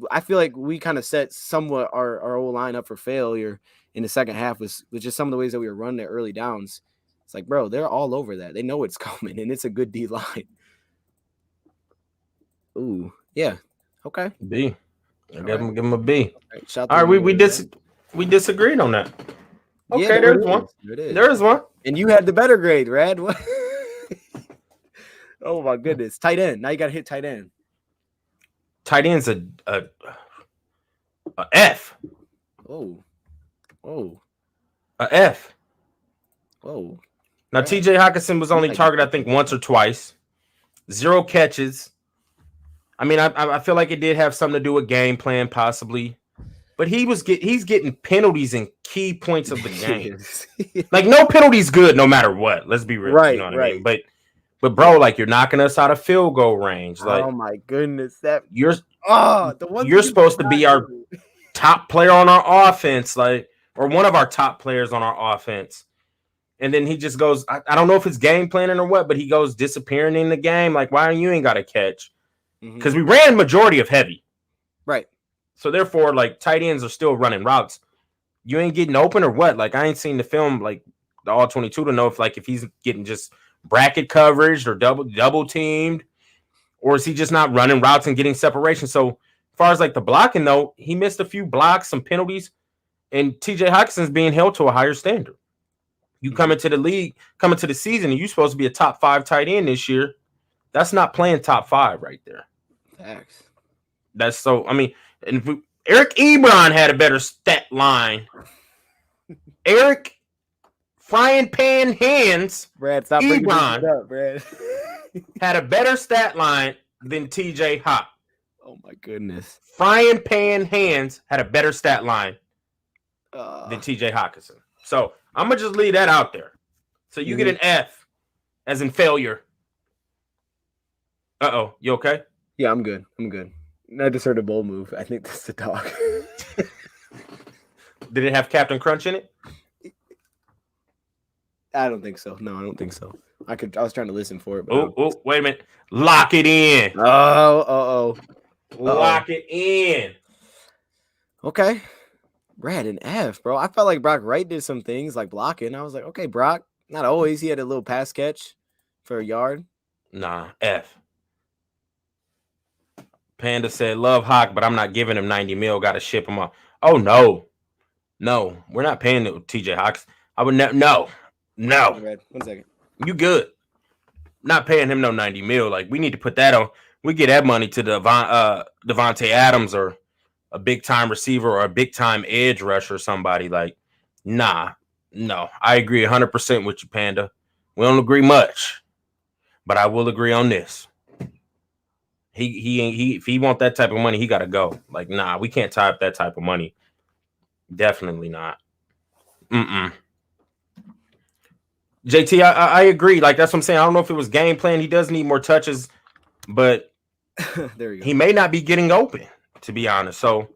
I feel like we kind of set somewhat our O-line up for failure in the second half with just some of the ways that we were running their early downs. It's like, bro, they're all over that. They know it's coming, and it's a good D line. Ooh, yeah. Okay. B. Give him a B. All right, we disagreed on that. Okay, yeah, there's one. There's one. And you had the better grade, Rad. What? Oh my goodness. Tight end. Now you gotta hit tight end. Tight end's a F. Oh. A F. Oh. Now, TJ Hockenson was only targeted, I think, once or twice. 0 catches. I mean, I feel like it did have something to do with game plan, possibly. But he's getting penalties in key points of the game. Like, no penalty's good no matter what. Let's be real. Right, you know what I mean? But bro, like, you're knocking us out of field goal range. Like, oh my goodness. You're supposed to be our top player on our offense, like, or one of our top players on our offense. And then he just goes, I don't know if it's game planning or what, but he goes disappearing in the game. Like, why you ain't got a catch? Because we ran majority of heavy. Right. So therefore, like, tight ends are still running routes. You ain't getting open or what? Like, I ain't seen the film, like, the all 22 to know if he's getting just bracket coverage or double teamed, or is he just not running routes and getting separation? So as far as like the blocking, though, he missed a few blocks, some penalties, and TJ Hawkinson's being held to a higher standard. You come into the league, come into the season, and you're supposed to be a top 5 tight end this year. That's not playing top 5 right there. Facts. That's so. I mean, and Eric Ebron had a better stat line. Eric Frying Pan Hands. Brad, stop bringing this Ebron up, Brad. had a better stat line than TJ Hawk. Oh my goodness. Frying Pan Hands had a better stat line than TJ Hawkinson. So I'm gonna just leave that out there. So you get an F, as in failure. You okay? Yeah, I'm good. I just heard a bowl move. I think that's the dog. Did it have Captain Crunch in it? I don't think so. No, I don't think so. I was trying to listen for it. But wait a minute. Lock it in. Lock it in. Okay. Brad, an F, bro. I felt like Brock Wright did some things like blocking. I was like, okay, Brock. Not always. He had a little pass catch for a yard. Nah, F. Panda said, love Hawk, but I'm not giving him 90 mil. Got to ship him off. Oh, no. No, we're not paying TJ Hawks. I would never. No. Red. 1 second. You good. Not paying him no 90 mil. Like, we need to put that on. We get that money to Devontae Adams or a big-time receiver or a big-time edge rusher or somebody. Like, nah. No. I agree 100% with you, Panda. We don't agree much, but I will agree on this. He if he want that type of money, he got to go. Like, nah, we can't tie up that type of money. Definitely not. JT, I agree. Like, that's what I'm saying. I don't know if it was game plan. He does need more touches, but there you go. He may not be getting open. to be honest. So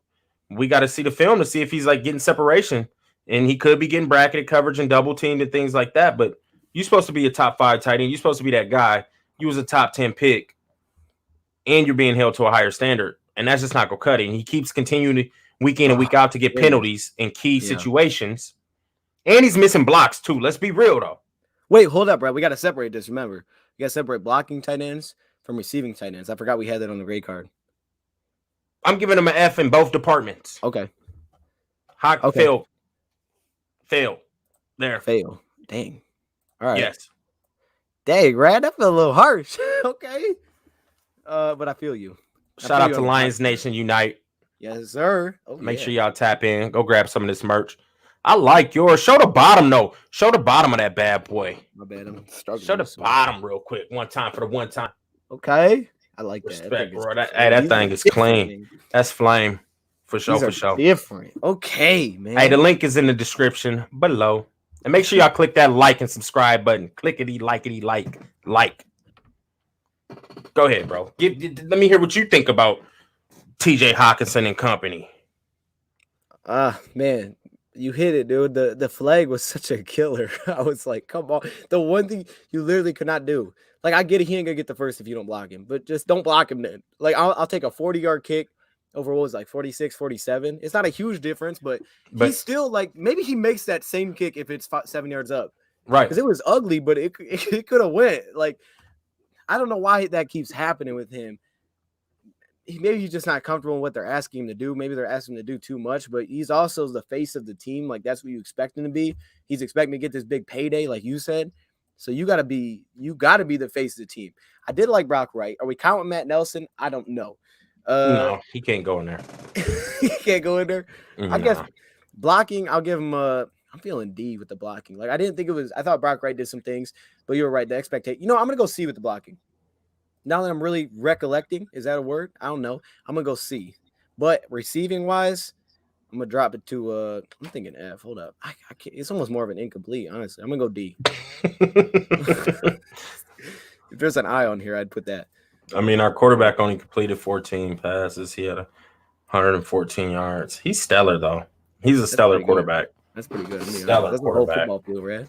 we got to see the film to see if he's like getting separation, and he could be getting bracketed coverage and double teamed and things like that. But you're supposed to be a top 5 tight end. You're supposed to be that guy. You was a top 10 pick, and you're being held to a higher standard, and that's just not gonna cut it. And he keeps continuing to, week in and week out to get penalties in key situations, and he's missing blocks too. Let's be real though. Wait, hold up, Brad. We got to separate this. Remember, you got to separate blocking tight ends from receiving tight ends. I forgot we had that on the grade card. I'm giving him an F in both departments. Okay. Hot fail. There. Fail. Dang. All right. Yes. Dang, Brad. That felt a little harsh. Okay. But I feel you. Shout out to Lions Nation Unite. Yes, sir. Oh, Make sure y'all tap in. Go grab some of this merch. I like yours. Show the bottom, though. Show the bottom of that bad boy. My bad. I'm struggling. Show the bottom real quick. One time for the one time. Okay. I like that. Respect, bro. That thing is clean. That's flame. For sure, for sure. Different. Okay, man. Hey, the link is in the description below. And make sure y'all click that like and subscribe button. Clickety, likety, like. Go ahead, bro. Let me hear what you think about TJ Hawkinson and company. Man. You hit it, dude. The flag was such a killer. I was like, come on. The one thing you literally could not do. Like, I get it. He ain't going to get the first if you don't block him. But just don't block him then. Like, I'll take a 40-yard kick over what was like 46, 47. It's not a huge difference, but he's still like, maybe he makes that same kick if it's 7 yards up. Right. Because it was ugly, but it could have went. Like, I don't know why that keeps happening with him. Maybe he's just not comfortable in what they're asking him to do. Maybe they're asking him to do too much, but he's also the face of the team. Like, that's what you expect him to be. He's expecting to get this big payday, like you said. So you gotta be the face of the team. I did like Brock Wright. Are we counting Matt Nelson? I don't know. No, he can't go in there. He can't go in there. No. I guess blocking, I'll give him I'm feeling D with the blocking. Like, I thought Brock Wright did some things, but you were right. The expectation. I'm gonna go C with the blocking. Now that I'm really recollecting, is that a word? I don't know. I'm gonna go C. But receiving wise, I'm gonna drop it to I'm thinking F. Hold up. I can't, it's almost more of an incomplete, honestly. I'm gonna go D. If there's an I on here, I'd put that. I mean, our quarterback only completed 14 passes. He had 114 yards. He's stellar, though. He's a stellar quarterback. That's pretty good. Stellar that's quarterback. A whole football field, right?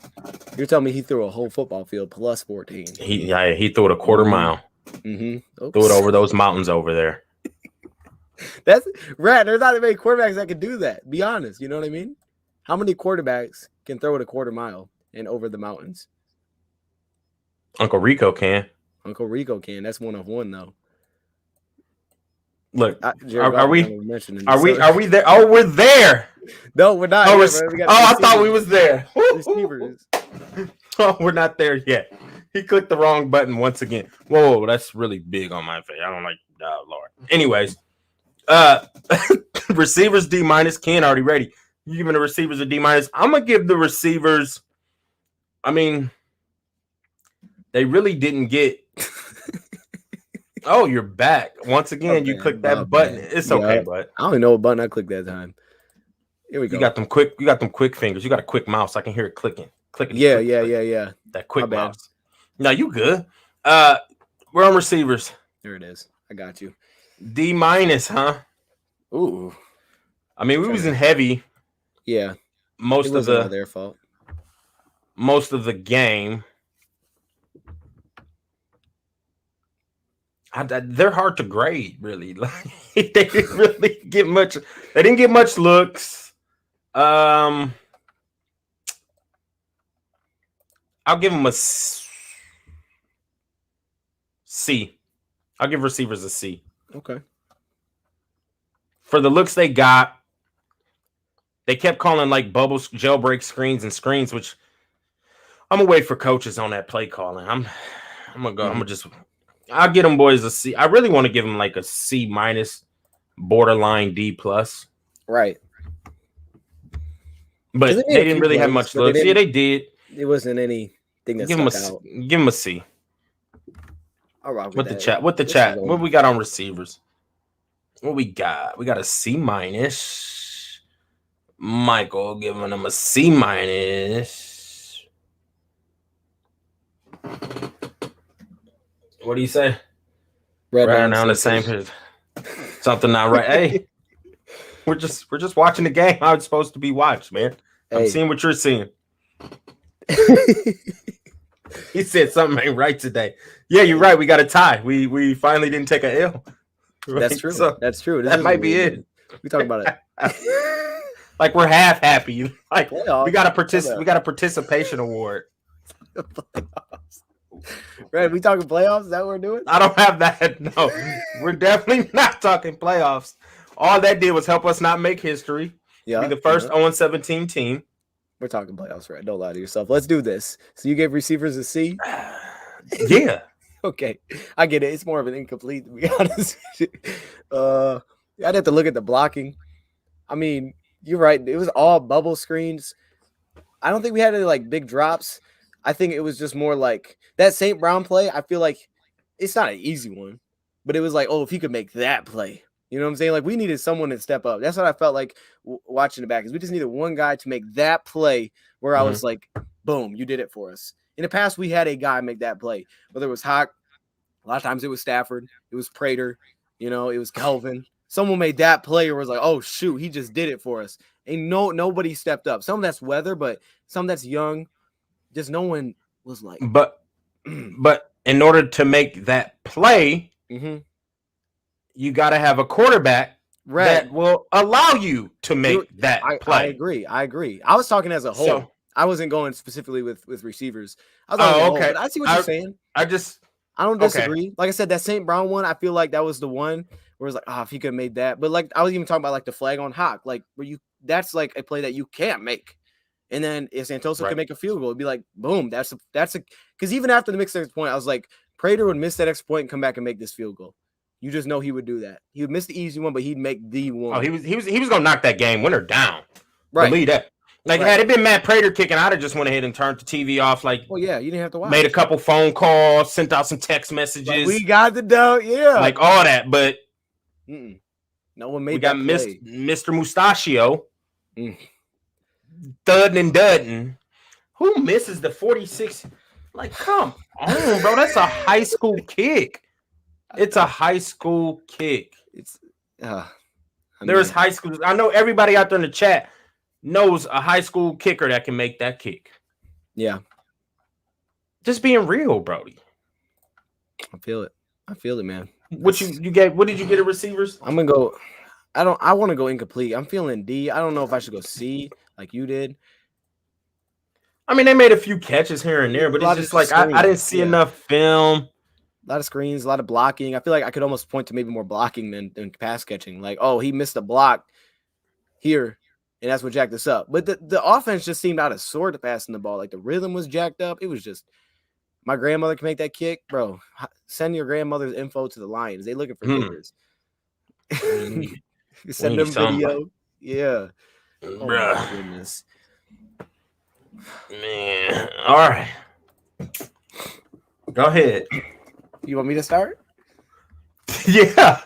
You're telling me he threw a whole football field plus 14. He threw it a quarter mile. Mm-hmm. Threw it over those mountains over there. That's right. There's not many quarterbacks that can do that. Be honest. You know what I mean? How many quarterbacks can throw it a quarter mile and over the mountains? Uncle Rico can. Uncle Rico can. That's 1 of 1 though. Look, are we there? Oh, we're there. No, we're not. I thought we was there. Receivers. Oh, we're not there yet. He clicked the wrong button once again. Whoa, that's really big on my face. I don't like. Oh, Lord. Anyways, receivers D-. Ken already ready. You giving the receivers a D-. I'm gonna give the receivers. I mean, they really didn't get. Oh, you're back once again. Okay, you clicked that button. Man. It's okay, but I don't even know what button I clicked that time. Here we go. You got them quick fingers. You got a quick mouse. I can hear it clicking. Yeah. That quick mouse. No, you good. We're on receivers. There it is. I got you. D-, huh? Ooh. I mean, we was in heavy. Yeah. Most of their fault. Most of the game. They're hard to grade, really. They didn't really get much. They didn't get much looks. I'll give them a C. I'll give receivers a C. Okay. For the looks they got, they kept calling like bubbles, jailbreak screens and screens, which I'm gonna wait for coaches on that play calling. I'm gonna go. I'll get them boys a C. I really want to give them like a C-, borderline D+. Right. But they didn't really have much looks. Yeah, they did. It wasn't anything that stuck out. Give them a C. All right. With the chat. What we got on receivers? What we got? We got a C-. Michael giving them a C-. What do you say? Right now on the same page. Something not right. Hey, we're just watching the game. How it's supposed to be watched, man. I'm Hey. seeing what you're seeing. He said something ain't right today. Yeah, you're right. We got a tie. We finally didn't take a L. Right? That's true. So That's true. This that is might a be weird it. one. We talk about it. Like we're half happy. Like Playoffs. we got a participation award. Right? We talking playoffs? Is that what we're doing? I don't have that. No, we're definitely not talking playoffs. All that did was help us not make history. Yeah. Be the first 0-17 team. We're talking playoffs, right? Don't lie to yourself. Let's do this. So you gave receivers a C? Yeah. Okay. I get it. It's more of an incomplete, to be honest. I'd have to look at the blocking. I mean, you're right. It was all bubble screens. I don't think we had any like big drops. I think it was just more like that St. Brown play. I feel like it's not an easy one, but it was like, oh, if he could make that play, you know what I'm saying? Like we needed someone to step up. That's what I felt like watching the back is we just needed one guy to make that play where I was like, boom, you did it for us. In the past, we had a guy make that play, whether it was Hawk, a lot of times it was Stafford, it was Prater, you know, it was Kelvin. Someone made that play or was like, oh shoot, he just did it for us. And nobody stepped up. Some that's weather, but some that's young. Just no one was like. But in order to make that play, you got to have a quarterback that will allow you to make that play. I agree. I was talking as a whole. So, I wasn't going specifically with receivers. I was okay. I see what you're saying. I don't disagree. Like I said, that St. Brown one, I feel like that was the one where it's like, if he could have made that. But like I was even talking about like the flag on Hawk, like that's like a play that you can't make. And then if Santosa could make a field goal, it'd be like, boom, that's a because even after the mixed extra point, I was like, Prater would miss that extra point and come back and make this field goal. You just know he would do that. He would miss the easy one, but he'd make the one. Oh, he was gonna knock that game winner down. Right. Believe that. Like had it been Matt Prater kicking, I'd have just went ahead and turned the TV off. Like, well, yeah, you didn't have to watch. Made a couple phone calls, sent out some text messages. Like, we got the dough, yeah. Like all that, but no one made. We got Mr. Mustachio. Thudding and dudding. Who misses the 46? Like, come on, bro. That's a high school kick. It's a high school kick. There's high schools. I know everybody out there in the chat knows a high school kicker that can make that kick. Yeah. Just being real, Brody. I feel it, man. What did you get at receivers? I'm gonna go. I want to go incomplete. I'm feeling D. I don't know if I should go C like you did. I mean, they made a few catches here and there, but it's just like I didn't see enough film. A lot of screens, a lot of blocking. I feel like I could almost point to maybe more blocking than pass catching. Like, oh, he missed a block here, and that's what jacked us up. But the offense just seemed out of sort passing the ball. Like the rhythm was jacked up. It was just my grandmother can make that kick, bro. Send your grandmother's info to the Lions. They looking for kickers. Send them video. Yeah. Oh my goodness. Man. All right. Go ahead. You want me to start? Yeah.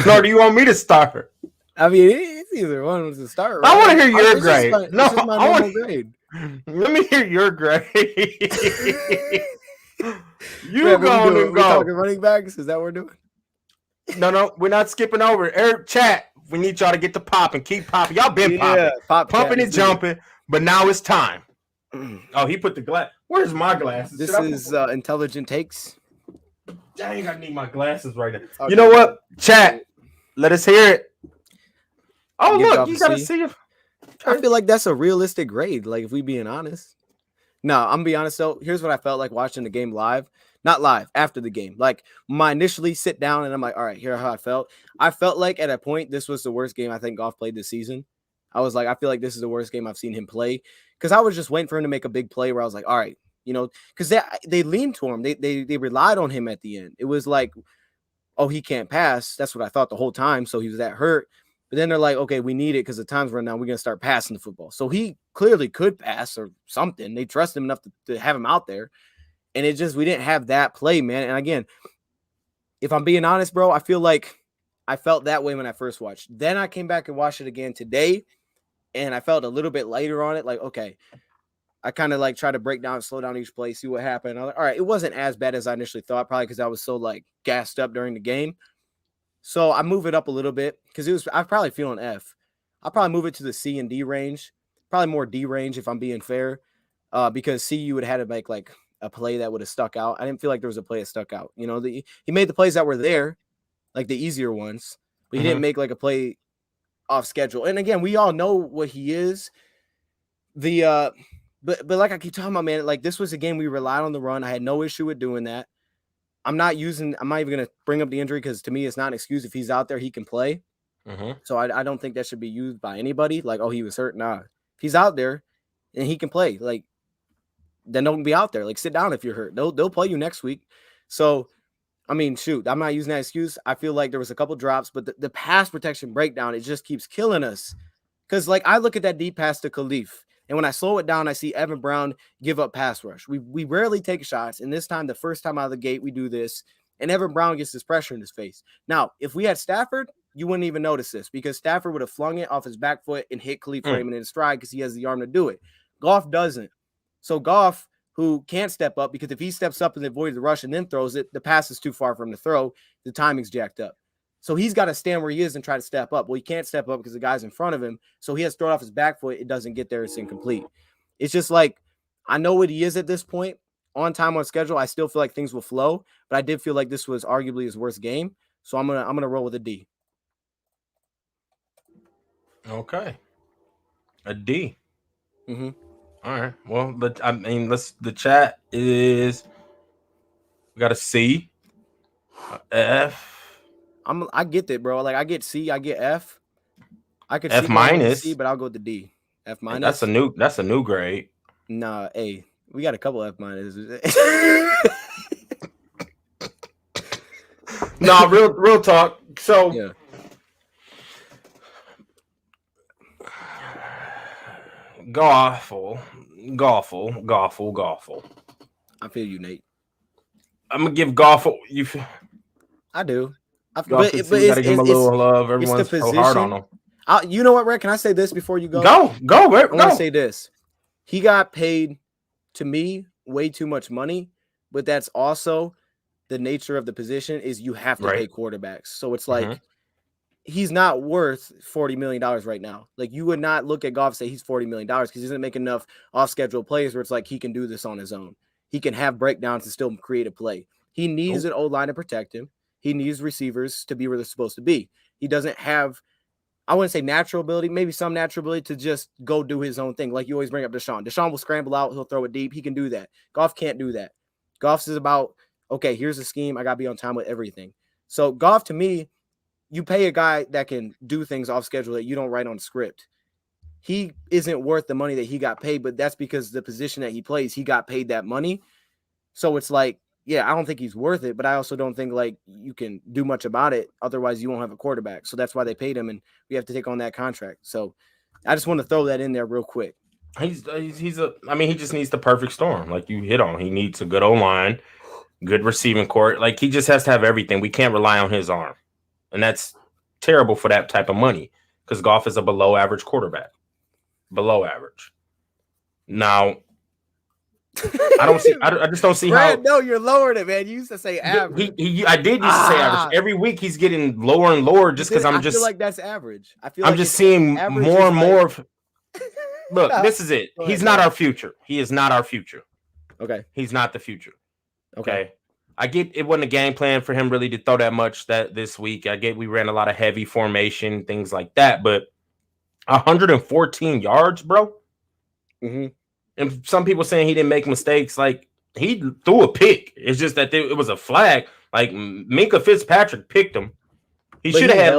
Or do you want me to start? I mean, it's either one was to start. Right? I want to hear your grade. I want grade. Let me hear your grade. You We're go. talking running backs. Is that what we're doing? No, we're not skipping over. Eric, chat. We need y'all to get the popping. Keep popping. Y'all been pumping and jumping, but now it's time. Oh, he put the glass. Where's my glasses? This is Intelligent Takes. Dang, I need my glasses right now. Okay. You know what? Chat. Let us hear it. Oh, look, you gotta see it. I feel like that's a realistic grade. Like, if we being honest. No, I'm gonna be honest though. Here's what I felt like watching the game live. Not live, after the game. Like, my initially sit down and I'm like, all right, here's how I felt. I felt like at a point this was the worst game I think Goff played this season. I was like, I feel like this is the worst game I've seen him play. Because I was just waiting for him to make a big play where I was like, all right, you know, because they leaned to him. They relied on him at the end. It was like, oh, he can't pass. That's what I thought the whole time. So he was that hurt. But then they're like, okay, we need it because the time's running out. We're going to start passing the football. So he clearly could pass or something. They trust him enough to have him out there. And it just, we didn't have that play, man. And again, if I'm being honest, bro, I feel like I felt that way when I first watched. Then I came back and watched it again today. And I felt a little bit lighter on it. Like, okay, I kind of like try to break down, slow down each play, see what happened. I was like, all right, it wasn't as bad as I initially thought, probably because I was so like gassed up during the game. So I move it up a little bit because I'm probably feeling F. I'll probably move it to the C and D range, probably more D range if I'm being fair, because C you would have had to make like a play that would have stuck out. I didn't feel like there was a play that stuck out. You know, he made the plays that were there, like the easier ones, but he didn't make like a play off schedule. And again, we all know what he is. But like I keep talking about, man, like this was a game we relied on the run. I had no issue with doing that. I'm not even going to bring up the injury because to me, it's not an excuse. If he's out there, he can play. So I don't think that should be used by anybody. Like, oh, he was hurt. Nah, if he's out there and he can play, like, then don't be out there. Like, sit down if you're hurt. They'll play you next week. So, I mean, shoot, I'm not using that excuse. I feel like there was a couple drops, but the pass protection breakdown, it just keeps killing us. Because, like, I look at that deep pass to Khalif, and when I slow it down, I see Evan Brown give up pass rush. We rarely take shots, and this time, the first time out of the gate, we do this, and Evan Brown gets this pressure in his face. Now, if we had Stafford, you wouldn't even notice this because Stafford would have flung it off his back foot and hit Khalif Raymond in his stride because he has the arm to do it. Goff doesn't. So Goff, who can't step up because if he steps up and avoids the rush and then throws it, the pass is too far for him to throw. The timing's jacked up. So he's got to stand where he is and try to step up. Well, he can't step up because the guy's in front of him. So he has to throw it off his back foot. It doesn't get there. It's incomplete. It's just like, I know what he is at this point. On time, on schedule, I still feel like things will flow. But I did feel like this was arguably his worst game. So I'm gonna roll with a D. Okay. A D. Mm-hmm. All right. Well, but I mean, the chat is we got a C, F. I get that, bro. Like I get C, I get F. I could F see going with minus. C, but I'll go with the D. F minus. That's a new grade. Nah, A. We got a couple F minuses. No, real talk. So yeah. Goffle. I feel you, Nate. I'm gonna give Goffle. I do. But you gotta give him a little love. Everyone's so hard on him. You know what, Red? Can I say this before you go? Go, Red. I want to say this. He got paid, to me, way too much money, but that's also the nature of the position is you have to pay quarterbacks. So it's like he's not worth $40 million right now. Like you would not look at Goff and say he's $40 million because he doesn't make enough off-schedule plays where it's like he can do this on his own. He can have breakdowns and still create a play. He needs an O-line to protect him. He needs receivers to be where they're supposed to be. He doesn't have, I wouldn't say natural ability, maybe some natural ability to just go do his own thing. Like you always bring up Deshaun. Deshaun will scramble out. He'll throw it deep. He can do that. Goff can't do that. Goff's is about, okay, here's the scheme. I got to be on time with everything. So Goff, to me, you pay a guy that can do things off schedule that you don't write on script. He isn't worth the money that he got paid, but that's because the position that he plays, he got paid that money. So it's like, yeah, I don't think he's worth it, but I also don't think like you can do much about it. Otherwise, you won't have a quarterback. So that's why they paid him, and we have to take on that contract. So I just want to throw that in there real quick. I mean, he just needs the perfect storm, like you hit on. He needs a good O-line, good receiving court. Like he just has to have everything. We can't rely on his arm, and that's terrible for that type of money because Goff is a below average quarterback. Below average. Now. I just don't see how. No, you're lowering it, man. You used to say average. I did used to say average. Every week he's getting lower and lower just because I feel like that's average. I'm just seeing more and more of. Look, this is it. He's not our future. He is not our future. Okay. He's not the future. Okay. I get it wasn't a game plan for him really to throw that much this week. I get we ran a lot of heavy formation, things like that, but 114 yards, bro. Mm-hmm. And some people saying he didn't make mistakes. Like he threw a pick. It's just that it was a flag. Like Minka Fitzpatrick picked him. He should have had.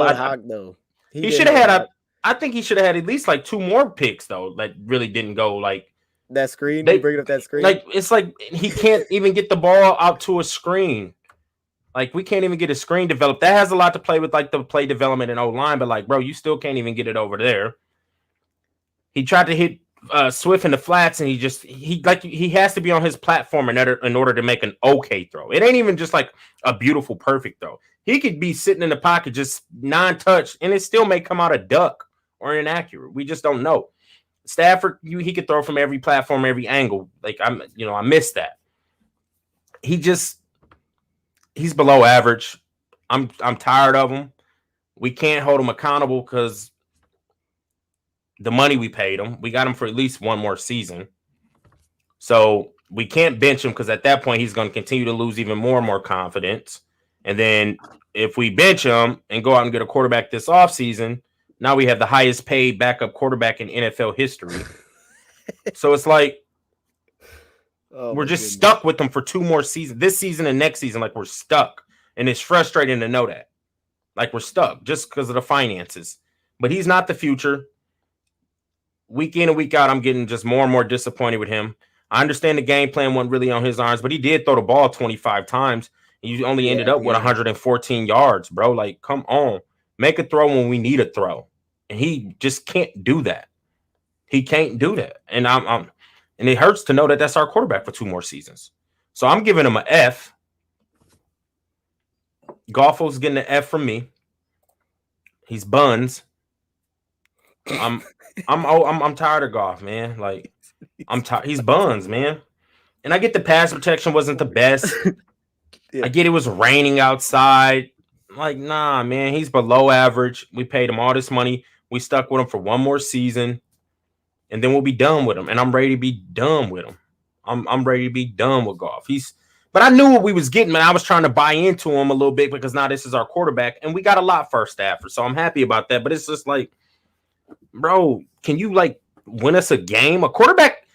He should have had. I think he should have had at least like 2 more picks though. That really didn't go like that screen. They bring it up that screen. Like it's like he can't even get the ball out to a screen. Like we can't even get a screen developed. That has a lot to play with, like the play development and O-line. But like, bro, you still can't even get it over there. He tried to hit Swift in the flats, and he has to be on his platform in order to make an okay throw. It ain't even just like a beautiful, perfect throw. He could be sitting in the pocket just non-touch, and it still may come out a duck or inaccurate. We just don't know. Stafford, he could throw from every platform, every angle. Like I missed that. He's below average. I'm tired of him. We can't hold him accountable because the money we paid him. We got him for at least one more season. So we can't bench him because at that point he's going to continue to lose even more and more confidence. And then if we bench him and go out and get a quarterback this offseason, now we have the highest paid backup quarterback in NFL history. So it's like we're just stuck with him for 2 more seasons, this season and next season. Like we're stuck. And it's frustrating to know that. Like we're stuck just because of the finances. But he's not the future. Week in and week out, I'm getting just more and more disappointed with him. I understand the game plan wasn't really on his arms, but he did throw the ball 25 times. And you only ended up with 114 yards, bro. Like, come on. Make a throw when we need a throw. And he just can't do that. He can't do that. And and it hurts to know that that's our quarterback for 2 more seasons. So I'm giving him an F. Golfo's getting an F from me. He's buns. I'm tired of Goff, man. Like I'm tired. He's buns, man. And I get the pass protection wasn't the best. I get it was raining outside. Like, nah, man, he's below average. We paid him all this money. We stuck with him for 1 more season, and then we'll be done with him. And I'm ready to be done with him. I'm ready to be done with Goff. But I knew what we was getting, man. I was trying to buy into him a little bit because now this is our quarterback, and we got a lot first after. So I'm happy about that. But it's just like, bro, can you like win us a game? A quarterback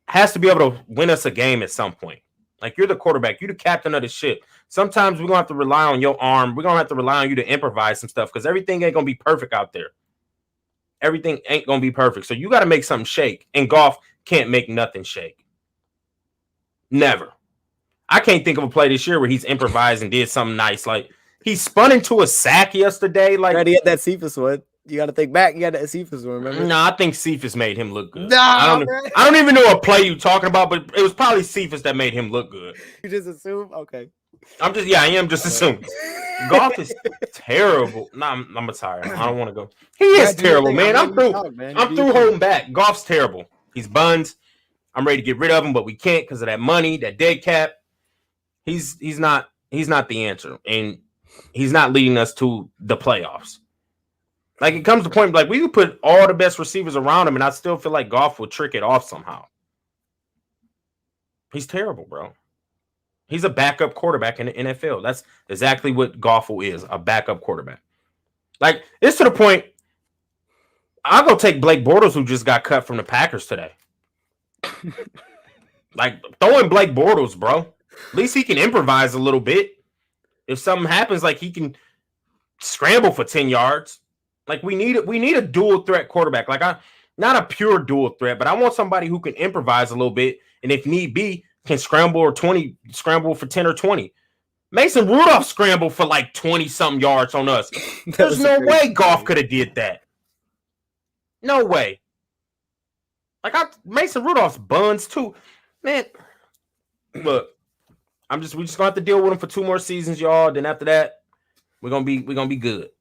has to be able to win us a game at some point. Like you're the quarterback, you're the captain of the ship. Sometimes we're gonna have to rely on your arm. We're gonna have to rely on you to improvise some stuff because everything ain't gonna be perfect out there. Everything ain't gonna be perfect. So you got to make something shake. And Goff can't make nothing shake. Never. I can't think of a play this year where he's improvised and did something nice. Like he spun into a sack yesterday. Like he had that Cephas one. You got to think back. You got that Cephas one. Remember? No, I think Cephas made him look good. Nah, I don't even know what play you talking about, but it was probably Cephas that made him look good. You just assume? Okay. I am just assuming. Goff is terrible. Nah, I'm tired. I don't want to go. He is terrible, man. I'm through. I'm through holding back. Goff's terrible. He's buns. I'm ready to get rid of him, but we can't because of that money, that dead cap. He's not the answer, and he's not leading us to the playoffs. Like it comes to the point like we could put all the best receivers around him, and I still feel like Goff will trick it off somehow. He's terrible, bro. He's a backup quarterback in the NFL. That's exactly what Goff is, a backup quarterback. Like it's to the point. I'll go take Blake Bortles, who just got cut from the Packers today. Like throw in Blake Bortles, bro. At least he can improvise a little bit. If something happens, like he can scramble for 10 yards. Like we need a dual threat quarterback. Like not a pure dual threat, but I want somebody who can improvise a little bit, and if need be, can scramble for 10 or 20. Mason Rudolph scrambled for like 20 something yards on us. There's no way Goff could have did that. No way. Like Mason Rudolph's buns too, man. Look, we just gonna have to deal with him for 2 more seasons, y'all. Then after that, we're gonna be good.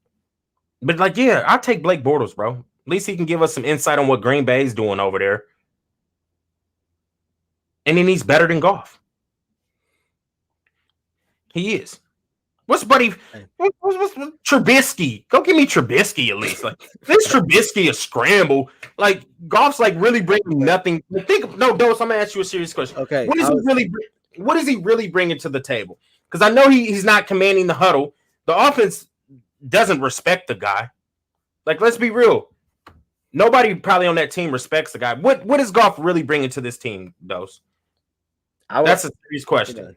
But like, yeah, I'll take Blake Bortles, bro. At least he can give us some insight on what Green Bay's doing over there. And then he's better than Goff. He is. What's Trubisky? Go give me Trubisky at least. Like this Trubisky a scramble. Like Goff's like really bringing nothing. Dose. I'm gonna ask you a serious question. Okay. What is he really bringing to the table? Because I know he's not commanding the huddle. The offense doesn't respect the guy. Like let's be real. Nobody probably on that team respects the guy. What is Goff really bringing to this team, Dose? That's a serious question.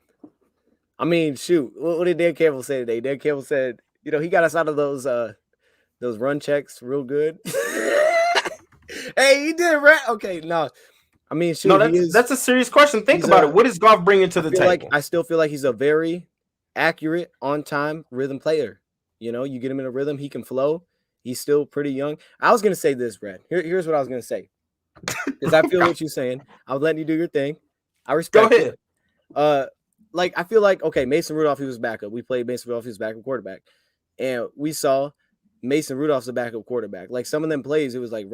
I mean, shoot. What did Dan Campbell say today? Dan Campbell said, he got us out of those run checks real good. Hey, he did, right? Okay, no. I mean, shoot. No, that's a serious question. Think about it. What is Goff bringing to the table? I still feel like he's a very accurate, on-time rhythm player. You get him in a rhythm, he can flow. He's still pretty young. I was going to say this, Brad. Here's what I was going to say. Because I feel what you're saying. I was letting you do your thing. I respect it. I feel like, okay, Mason Rudolph, he was backup. We played Mason Rudolph, he was backup quarterback. And we saw Mason Rudolph's a backup quarterback. Like some of them plays, it was like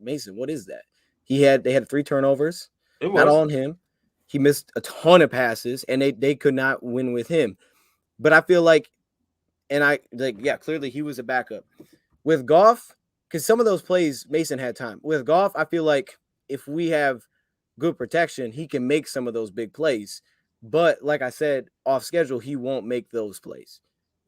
Mason, what is that? They had 3 turnovers. Not on him. He missed a ton of passes, and they could not win with him. But I feel like And clearly he was a backup. With Goff, because some of those plays Mason had time. With Goff, I feel like if we have good protection, he can make some of those big plays. But like I said, off schedule, he won't make those plays.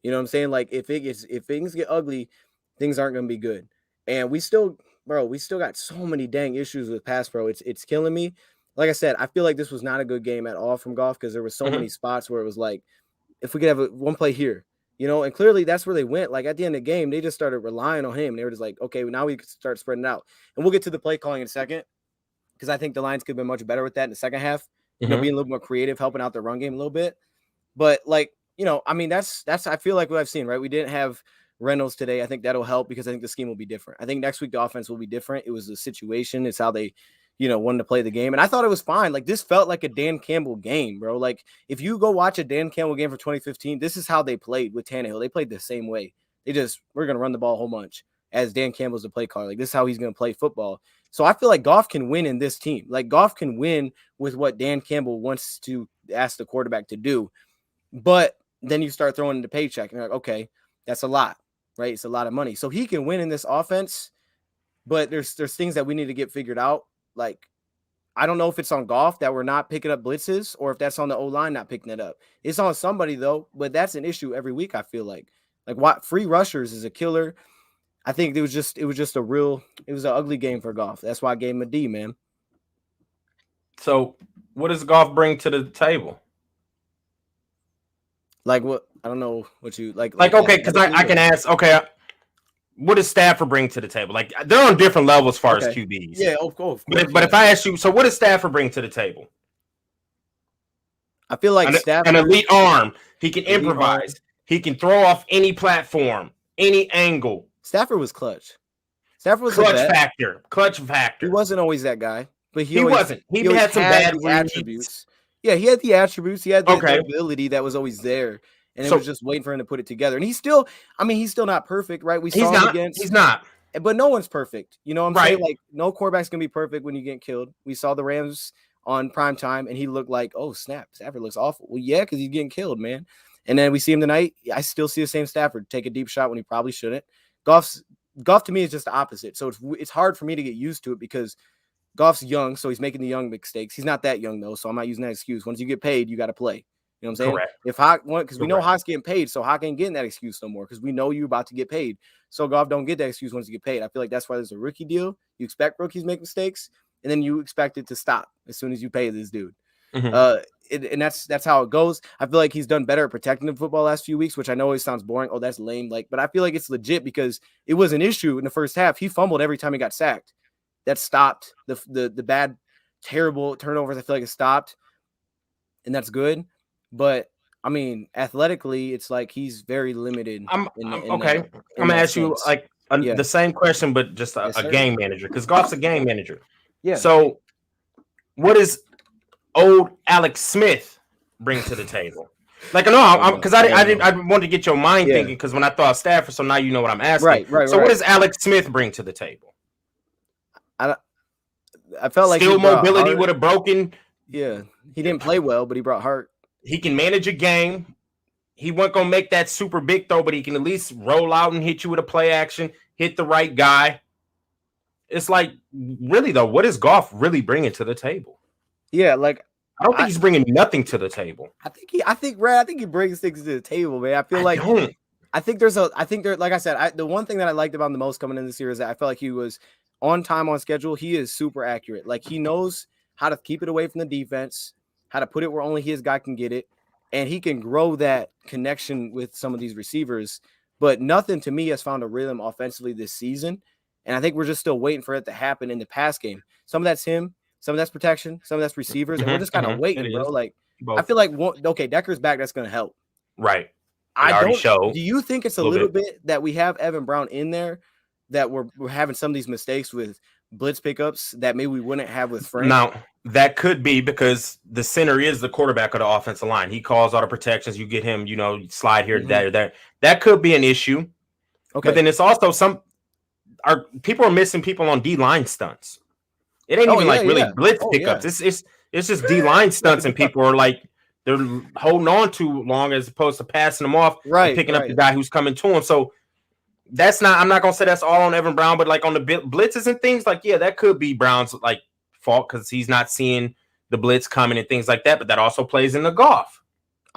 You know what I'm saying? Like if things get ugly, things aren't going to be good. And we still got so many dang issues with pass pro. It's killing me. Like I said, I feel like this was not a good game at all from Goff because there were so many spots where it was like, if we could have one play here, and clearly that's where they went. Like at the end of the game, they just started relying on him. They were just like, okay, now we can start spreading it out. And we'll get to the play calling in a second because I think the Lions could have been much better with that in the second half. Being a little more creative, helping out the run game a little bit. But that's I feel like what I've seen, right? We didn't have Reynolds today. I think that'll help because I think the scheme will be different. I think next week the offense will be different. It was the situation. It's how they, wanted to play the game. And I thought it was fine. Like this felt like a Dan Campbell game, bro. Like if you go watch a Dan Campbell game for 2015, this is how they played with Tannehill. They played the same way. We're going to run the ball a whole bunch as Dan Campbell's the play caller. Like this is how he's going to play football. So I feel like Goff can win in this team. Like Goff can win with what Dan Campbell wants to ask the quarterback to do. But then you start throwing in the paycheck and you're like, okay, that's a lot, right? It's a lot of money. So he can win in this offense, but there's things that we need to get figured out. Like, I don't know if it's on Goff that we're not picking up blitzes or if that's on the O-line not picking it up. It's on somebody though, but that's an issue every week. I feel like what free rushers is a killer. I think it was an ugly game for Goff. That's why I gave him a D, man. So what does Goff bring to the table? Like what? I don't know what you like. Okay, because I can ask, okay, what does Stafford bring to the table? Like they're on different levels as far as QBs. Yeah, of course. But if I ask you, so what does Stafford bring to the table? I feel like Stafford, an elite arm. He can improvise. He can throw off any platform, any angle. Stafford was clutch. Stafford was Clutch factor. He wasn't always that guy, but he wasn't. He had some bad attributes. Yeah, he had the attributes. He had the ability that was always there, and it was just waiting for him to put it together. And he's still not perfect, right? He's not. But no one's perfect. You know what I'm saying? Like no quarterback's gonna be perfect when you get killed. We saw the Rams on prime time, and he looked like, oh snap, Stafford looks awful. Well, yeah, because he's getting killed, man. And then we see him tonight. I still see the same Stafford take a deep shot when he probably shouldn't. Goff to me is just the opposite. So it's hard for me to get used to it because Goff's young, so he's making the young mistakes. He's not that young though, so I'm not using that excuse. Once you get paid, you got to play. You know what I'm saying? Correct. If Hawk, because we know Hawk's getting paid, so Hawk ain't getting that excuse no more because we know you're about to get paid. So Goff don't get that excuse once you get paid. I feel like that's why there's a rookie deal. You expect rookies make mistakes, and then you expect it to stop as soon as you pay this dude. And that's how it goes. I feel like he's done better at protecting the football last few weeks, which I know always sounds boring. Oh, that's lame. But I feel like it's legit because it was an issue in the first half. He fumbled every time he got sacked. That stopped the bad, terrible turnovers. I feel like it stopped, and that's good. But I mean, athletically, it's like he's very limited. I'm gonna ask you the same question, but just a game manager because Goff's a game manager. Yeah. So, what is old Alex Smith bring to the table? Like, no, because I wanted to get your mind thinking because when I thought Stafford, so now you know what I'm asking. Right. So, what does Alex Smith bring to the table? I felt like still mobility would have broken. Yeah, he didn't play well, but he brought heart. He can manage a game. He wasn't gonna make that super big throw, but he can at least roll out and hit you with a play action, hit the right guy. It's like, really though, what is Goff really bringing to the table? Yeah, like I don't think he's bringing nothing to the table. I think he brings things to the table, man. I feel like like I said, the one thing that I liked about him the most coming in this year is that I felt like he was on time, on schedule. He is super accurate. Like he knows how to keep it away from the defense, how to put it where only his guy can get it, and he can grow that connection with some of these receivers. But nothing to me has found a rhythm offensively this season, and I think we're just still waiting for it to happen in the pass game. Some of that's him, some of that's protection, some of that's receivers, and we're just kind of waiting, bro. Like I feel like Decker's back. That's going to help, right? Do you think it's a little bit that we have Evan Brown in there that we're having some of these mistakes with blitz pickups that maybe we wouldn't have with Frank? Now, that could be because the center is the quarterback of the offensive line. He calls all the protections. You get him, slide here, there. That could be an issue. Okay. But then it's also people are missing people on D-line stunts. It ain't even blitz pickups. It's just D-line stunts, and people are like they're holding on too long as opposed to passing them off and picking up the guy who's coming to him. So that's not. I'm not gonna say that's all on Evan Brown, but like on the blitzes and things, like that could be Brown's like fault because he's not seeing the blitz coming and things like that. But that also plays in the golf.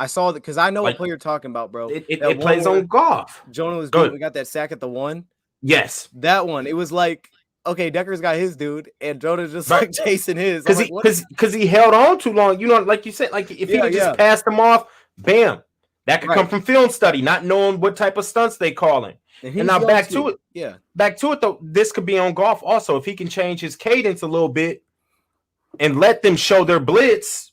I saw that because I know what player you're talking about, bro. It plays on golf. Jonah was doing. We got that sack at the 1. Yes, that one. It was like, okay, Decker's got his dude, and Jonah's just like chasing his because he held on too long. Like you said, like if he could just passed him off, bam, that could come from film study, not knowing what type of stunts they calling. And now back to it though. This could be on golf also if he can change his cadence a little bit and let them show their blitz.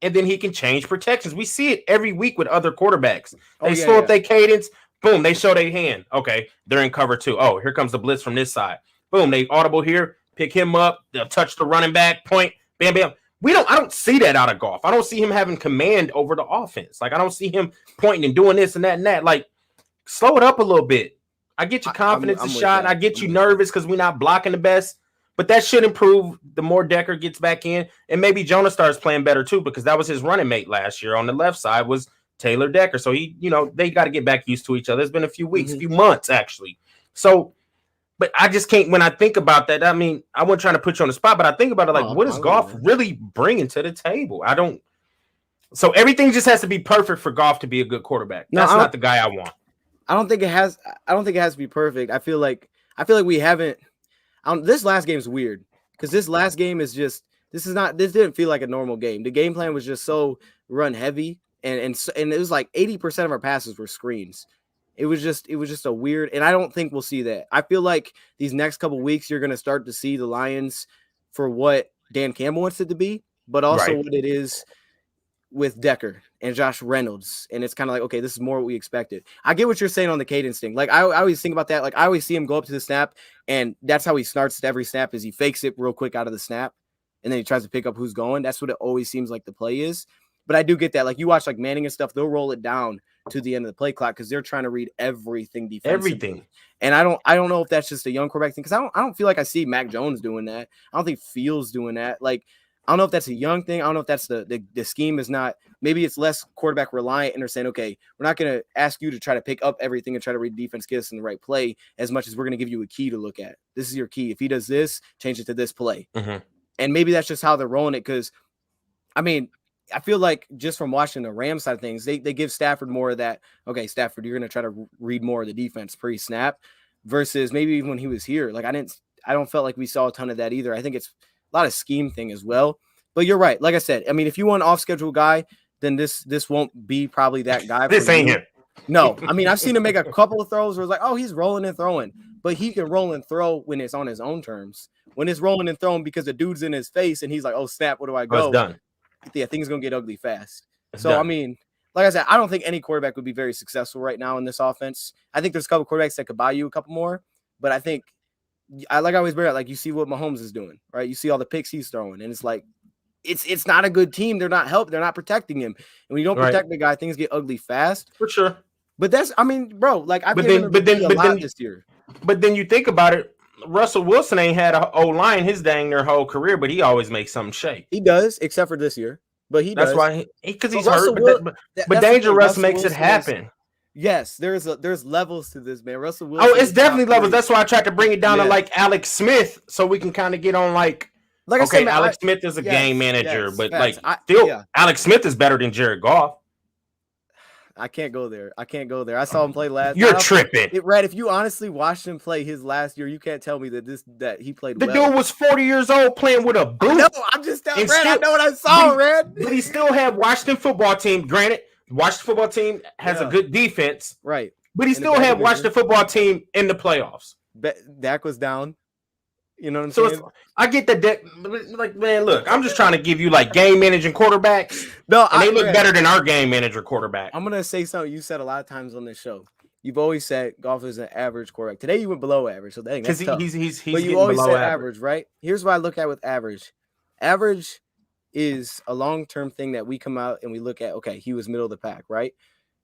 And then he can change protections. We see it every week with other quarterbacks. They slow up their cadence. Boom, they show their hand. Okay, they're in cover 2. Oh, here comes the blitz from this side. Boom, they audible here, pick him up. They'll touch the running back, point, bam, bam. I don't see that out of golf. I don't see him having command over the offense. Like, I don't see him pointing and doing this and that and that. Like, slow it up a little bit. I get your confidence a shot. I get you nervous because we're not blocking the best. But that should improve the more Decker gets back in. And maybe Jonah starts playing better too, because that was his running mate last year on the left side was Taylor Decker. So they got to get back used to each other. It's been a few weeks, a few months actually. So, but I just can't, when I think about that, I mean, I wasn't trying to put you on the spot, but I think about it like, what is golf really bringing to the table? So everything just has to be perfect for golf to be a good quarterback. That's not the guy I want. I don't think it has to be perfect. I feel like we haven't. This last game is weird because this last game is just this didn't feel like a normal game. The game plan was just so run heavy, and it was like 80% of our passes were screens. It was just a weird, and I don't think we'll see that. I feel like these next couple weeks you're going to start to see the Lions for what Dan Campbell wants it to be, but also what it is with Decker and Josh Reynolds. And it's kind of like, okay, this is more what we expected. I get what you're saying on the cadence thing. Like I always think about that. Like I always see him go up to the snap, and that's how he starts every snap is he fakes it real quick out of the snap. And then he tries to pick up who's going. That's what it always seems like the play is. But I do get that. Like you watch like Manning and stuff, they'll roll it down to the end of the play clock because they're trying to read everything defensively. Everything. And I don't know if that's just a young quarterback thing because I don't feel like I see Mac Jones doing that. I don't think Fields doing that. Like I don't know if that's a young thing. I don't know if that's the scheme is not. Maybe it's less quarterback reliant, and they're saying, okay, we're not going to ask you to try to pick up everything and try to read defense, get us in the right play as much as we're going to give you a key to look at. This is your key. If he does this, change it to this play. Mm-hmm. And maybe that's just how they're rolling it because, I mean, I feel like just from watching the Rams side of things, they give Stafford more of that, okay, Stafford, you're going to try to read more of the defense pre-snap versus maybe even when he was here. Like, I don't felt like we saw a ton of that either. I think it's a lot of scheme thing as well. But you're right. Like I said, I mean, if you want an off-schedule guy, then this won't be probably that guy. This ain't him. No. I mean, I've seen him make a couple of throws where it's like, oh, he's rolling and throwing. But he can roll and throw when it's on his own terms. When it's rolling and throwing because the dude's in his face and he's like, oh, snap, where do I go? It's done. Yeah, things going to get ugly fast. I mean, like I said, I don't think any quarterback would be very successful right now in this offense. I think there's a couple quarterbacks that could buy you a couple more. But I think, I always bring up, like you see what Mahomes is doing, right? You see all the picks he's throwing. And it's like, it's not a good team. They're not helping. They're not protecting him. And when you don't protect the guy, things get ugly fast. For sure. But that's, I mean, bro, like I've been a lot this year. But then you think about it, Russell Wilson ain't had an O-line his dang their whole career, but he always makes something shake. He does, except for this year. But he does. That's why because he's hurt. But Dangerous makes it happen. Yes, there's levels to this, man. Russell Wilson. Oh, it's definitely levels. That's why I tried to bring it down to like Alex Smith, so we can kind of get on like okay, I said, Alex Smith is a game manager, but Alex Smith is better than Jared Goff. I can't go there. I saw him play last. You're tripping. Red, if you honestly watched him play his last year, you can't tell me that he played the dude was 40 years old playing with a boot. No, I'm just telling Red. I know what I saw, Red. But he still had Washington football team. Granted, Washington football team has a good defense. Right. But he still had Washington football team in the playoffs. Dak was down. You know what I'm saying? I get that. Like, man, look, I'm just trying to give you like game managing quarterbacks. No, and they look better than our game manager quarterback. I'm gonna say something you said a lot of times on this show. You've always said Goff is an average quarterback. Today you went below average, so dang, that's tough. He's but you always said average, right? Here's what I look at with average. Average is a long-term thing that we come out and we look at. Okay, he was middle of the pack, right?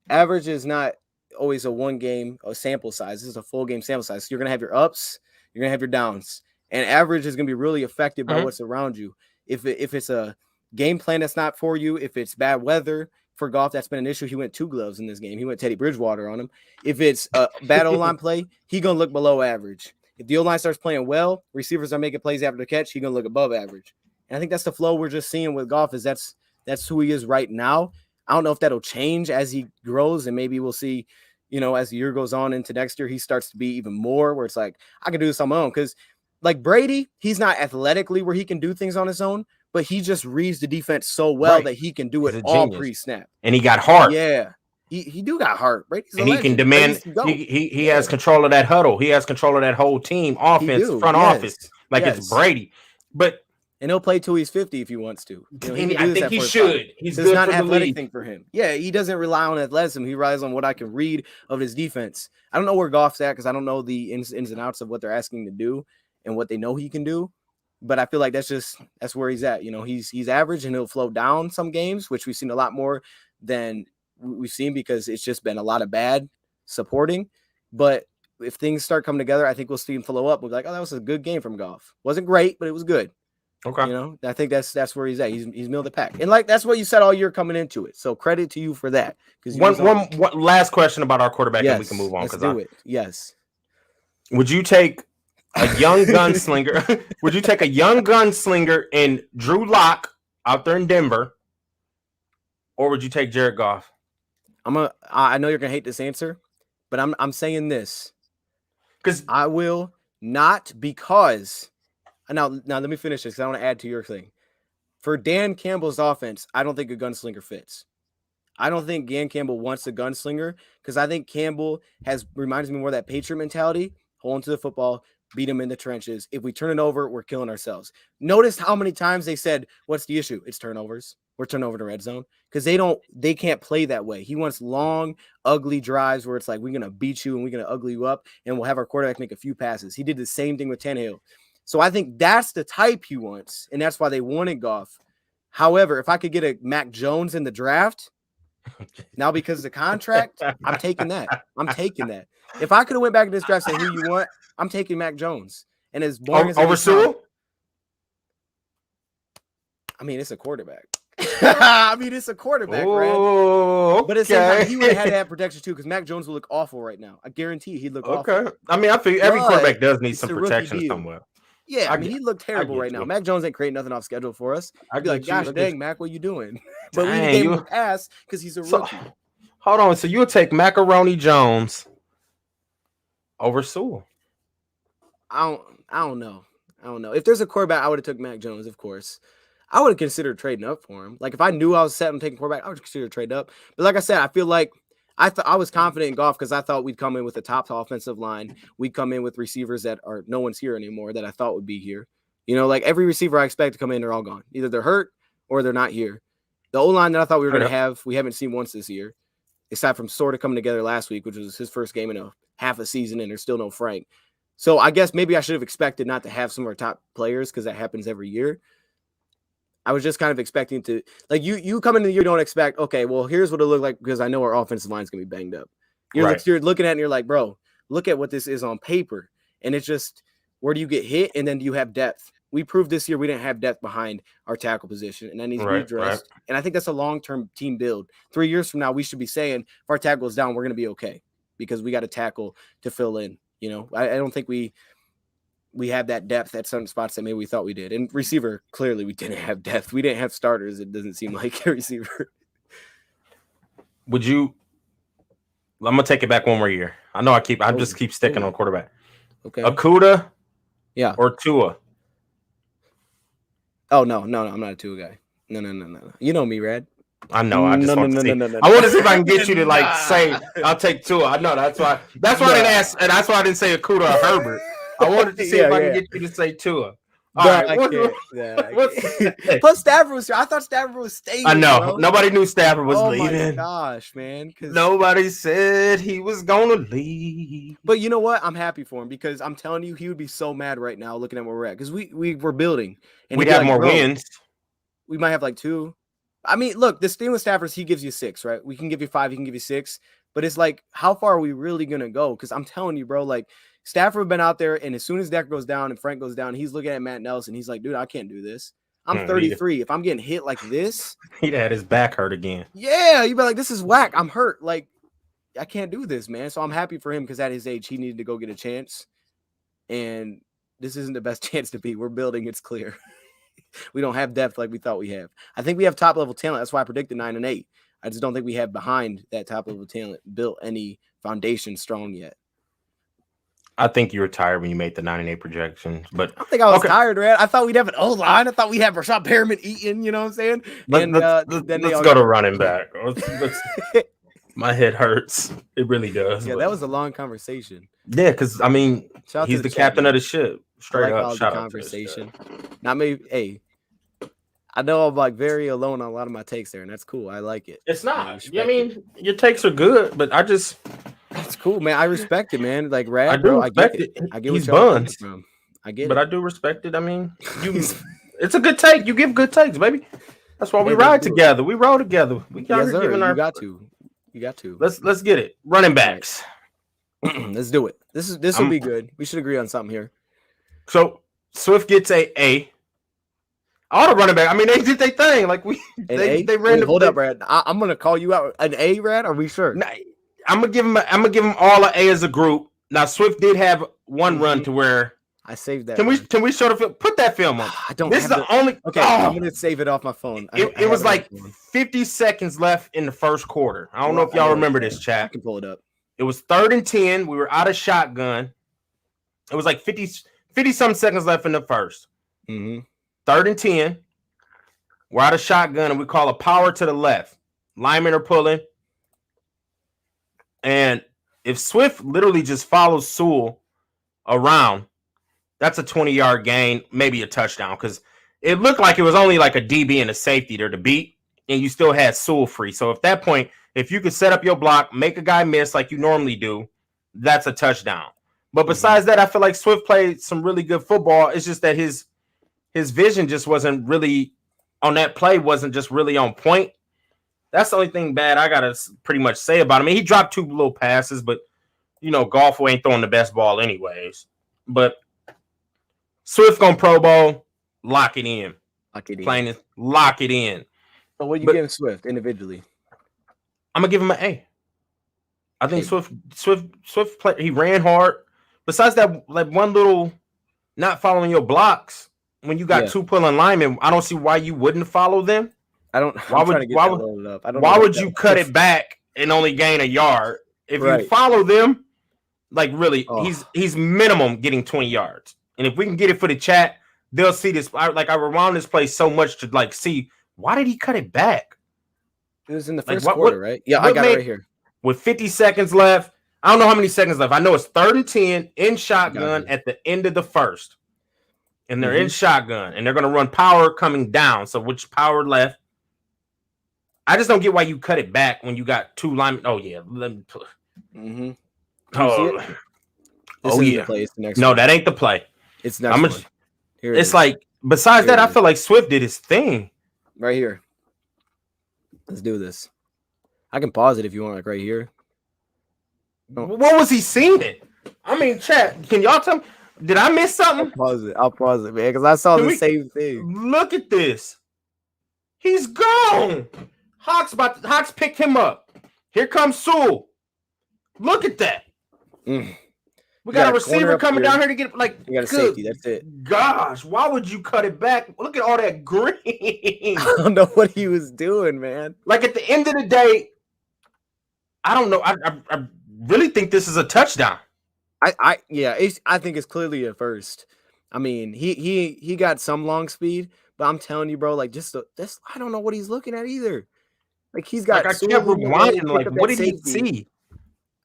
Average is not always a one game or sample size. This is a full game sample size. So you're gonna have your ups, you're gonna have your downs. And average is going to be really affected by what's around you. If it's a game plan that's not for you. If it's bad weather for Goff, that's been an issue. He went 2 gloves in this game. He went Teddy Bridgewater on him. If it's a bad O-line play, he going to look below average. If the O-line starts playing well, receivers are making plays after the catch, he going to look above average. And I think that's the flow we're just seeing with Goff is that's who he is right now. I don't know if that'll change as he grows, and maybe we'll see, as the year goes on into next year, he starts to be even more where it's like, I can do this on my own. Because like Brady, he's not athletically where he can do things on his own, but he just reads the defense so well that he can do it all pre-snap. And he got heart. Yeah. He do got heart. Brady's and he can demand he has control of that huddle. He has control of that whole team, offense, front office. Like it's Brady. And he'll play till he's 50 if he wants to. I think he should. He's good not for an the athletic league. thing for him. Yeah, he doesn't rely on athleticism. He relies on what I can read of his defense. I don't know where Goff's at because I don't know the ins and outs of what they're asking to do and what they know he can do. But I feel like that's where he's at. He's average and he'll flow down some games, which we've seen a lot more than we've seen because it's just been a lot of bad supporting. But if things start coming together, I think we'll see him flow up. We'll be like, oh, that was a good game from Goff. Wasn't great, but it was good. Okay. I think that's where he's at. He's milled the pack. And like that's what you said all year coming into it. So credit to you for that. Because one last question about our quarterback, and we can move on. Let's do it. Yes. Would you take a young gunslinger? Would you take a young gunslinger in Drew Lock out there in Denver, or would you take Jared Goff? I know you're gonna hate this answer, but I'm saying this because I will not because now let me finish this because I want to add to your thing. For Dan Campbell's offense, I don't think a gunslinger fits. I don't think Dan Campbell wants a gunslinger because I think Campbell reminds me more of that Patriot mentality. Hold on to the football, beat him in the trenches. If we turn it over, we're killing ourselves. Notice how many times they said, what's the issue? It's turnovers. We're turning over to red zone because they can't play that way. He wants long, ugly drives where it's like, we're going to beat you and we're going to ugly you up and we'll have our quarterback make a few passes. He did the same thing with Tannehill. So I think that's the type he wants. And that's why they wanted Goff. However, if I could get a Mac Jones in the draft now, because of the contract, I'm taking that. If I could have went back to this draft and say who you want, I'm taking Mac Jones. And as boring as over Sewell, I mean, it's a quarterback. It's a quarterback, Brad. But at the same time, he would have had to have protection too, because Mac Jones will look awful right now. I guarantee he'd look awful. Okay. I mean, I think every quarterback does need some protection somewhere. Yeah, he looked terrible right now. Mac Jones ain't creating nothing off schedule for us. I'd be like, gosh dang, Mac, what you doing? But we gave him a pass because he's a rookie. Hold on. So you'll take Macaroni Jones over Sewell? I don't know. If there's a quarterback, I would have took Mac Jones, of course. I would have considered trading up for him. Like if I knew I was set on taking quarterback, I would consider trading up. But like I said, I feel like I was confident in Goff because I thought we'd come in with a top offensive line. We'd come in with receivers that are no one's here anymore that I thought would be here. Like every receiver I expect to come in, they're all gone. Either they're hurt or they're not here. The O-line that I thought we were going to have, we haven't seen once this year, aside from sort of coming together last week, which was his first game in a half a season, and there's still no Frank. So I guess maybe I should have expected not to have some of our top players because that happens every year. I was just kind of expecting to, like, you come into the year, you don't expect, okay, well, here's what it'll look like because I know our offensive line is going to be banged up. You're looking at it and you're like, bro, look at what this is on paper. And it's just, where do you get hit? And then do you have depth? We proved this year we didn't have depth behind our tackle position, and that needs to be addressed. And I think that's a long-term team build. 3 years from now, we should be saying, if our tackle is down, we're going to be okay because we got a tackle to fill in. I don't think we have that depth at some spots that maybe we thought we did. And receiver, clearly we didn't have depth. We didn't have starters. It doesn't seem like a receiver. I'm going to take it back one more year. I know I just keep sticking on quarterback. Okay. Akuda Yeah. or Tua? Oh, no, I'm not a Tua guy. No. You know me, Rad. I know. I just want to see. I want to see if I can get you to say I'll take Tua. I know that's why. That's why I didn't ask, and that's why I didn't say Akuda or Herbert. I wanted to see if I can get you to say Tua. All right. Plus Stafford was here. I thought Stafford was staying. I know. Bro. Nobody knew Stafford was leaving. Oh my gosh, man. Nobody said he was gonna leave. But you know what? I'm happy for him because I'm telling you, he would be so mad right now looking at where we're at because we were building. And we'd have more wins. We might have 2. I mean, look, this thing with Stafford, he gives you 6, right? We can give you 5, he can give you 6. But it's like, how far are we really gonna go? Because I'm telling you, bro, Stafford been out there, and as soon as Decker goes down and Frank goes down, he's looking at Matt Nelson. He's like, dude, I can't do this. I'm 33. If I'm getting hit like this, he'd had his back hurt again. yeah, you'd be like, this is whack. I'm hurt. Like, I can't do this, man. So I'm happy for him because at his age, he needed to go get a chance. And this isn't the best chance to be. We're building. It's clear. We don't have depth like we thought we have. I think we have top level talent. That's why I predicted 9-8. I just don't think we have behind that top level talent built any foundation strong yet. I think you were tired when you made the 9-8 projections, but I don't think I was tired, man. I thought we'd have an O line. I thought we'd have Rashad Perriman Eaton. You know what I'm saying? And let's go to running back. My head hurts. It really does. Yeah, that was a long conversation. Yeah, because I mean, he's the captain of the ship. Straight up, shout out conversation. Now, maybe, hey, I know I'm like very alone on a lot of my takes there, and that's cool. I like it. It's not. I mean, your takes are good, but I just. That's cool, man. I respect it, man. Like, Rad, I do respect it. I get he's what buns. From. I get but it. I do respect it. I mean, it's a good take. You give good takes, baby. That's why we ride together. We roll together. We got You got to. Let's get it. Running backs. Let's do it. This will be good. We should agree on something here. So Swift gets a all the running back. I mean, they did their thing. Like they ran. Wait, hold up, Brad. I'm gonna call you out. An A, Brad? Are we sure? Nah, I'm gonna give them all an A as a group. Now Swift did have one run to where I saved that. Can we show the film? Put that film on. I don't. This is the only. Okay, I'm gonna save it off my phone. It was like 50 seconds left in the first quarter. I don't know if y'all remember this, chat. I can pull it up. It was 3rd and 10. We were out of shotgun. It was like 50 some seconds left in the first. 3rd and 10. We're out of shotgun, and we call a power to the left. Linemen are pulling. And if Swift literally just follows Sewell around, that's a 20-yard gain, maybe a touchdown, because it looked like it was only like a DB and a safety there to beat, and you still had Sewell free. So at that point, if you could set up your block, make a guy miss like you normally do, that's a touchdown. But besides that, I feel like Swift played some really good football. It's just that his vision just wasn't really on that play, wasn't just really on point. That's the only thing bad I got to pretty much say about him. I mean, he dropped 2 little passes, but, you know, Golfo ain't throwing the best ball anyways. But Swift on Pro Bowl, lock it in. Lock it in. So what are you giving Swift individually? I'm going to give him an A. I think Swift played, he ran hard. Besides that, like one little not following your blocks, when you got 2 pulling linemen, I don't see why you wouldn't follow them. Why would you cut it back and only gain a yard? If you follow them, like really, he's minimum getting 20 yards. And if we can get it for the chat, they'll see this. I rewound this play so much to like see why did he cut it back? It was in the first quarter, right? Yeah, I got it right here. With 50 seconds left, I don't know how many seconds left. I know it's 3rd and 10 in shotgun at the end of the first. And they're in shotgun, and they're going to run power coming down. So which power left? I just don't get why you cut it back when you got 2 linemen. Oh, yeah. Let me put. Oh, yeah. It's the next no, one. that ain't the play. It's next one. Here it's like, besides that, I feel like Swift did his thing. Right here. Let's do this. I can pause it if you want, like right here. Oh. What was he seeing? I mean, chat, can y'all tell me? Did I miss something? I'll pause it, man, because I saw the same thing. Look at this. He's gone. Hawks picked him up. Here comes Sewell. Look at that. We got a receiver coming down here to get like. We got a safety. That's it. Gosh, why would you cut it back? Look at all that green. I don't know what he was doing, man. Like at the end of the day, I don't know. I really think this is a touchdown. I think it's clearly a first. I mean, he got some long speed, but I'm telling you, bro, like just this, I don't know what he's looking at either. Like he's got. Like I kept rewinding. Like what did he see?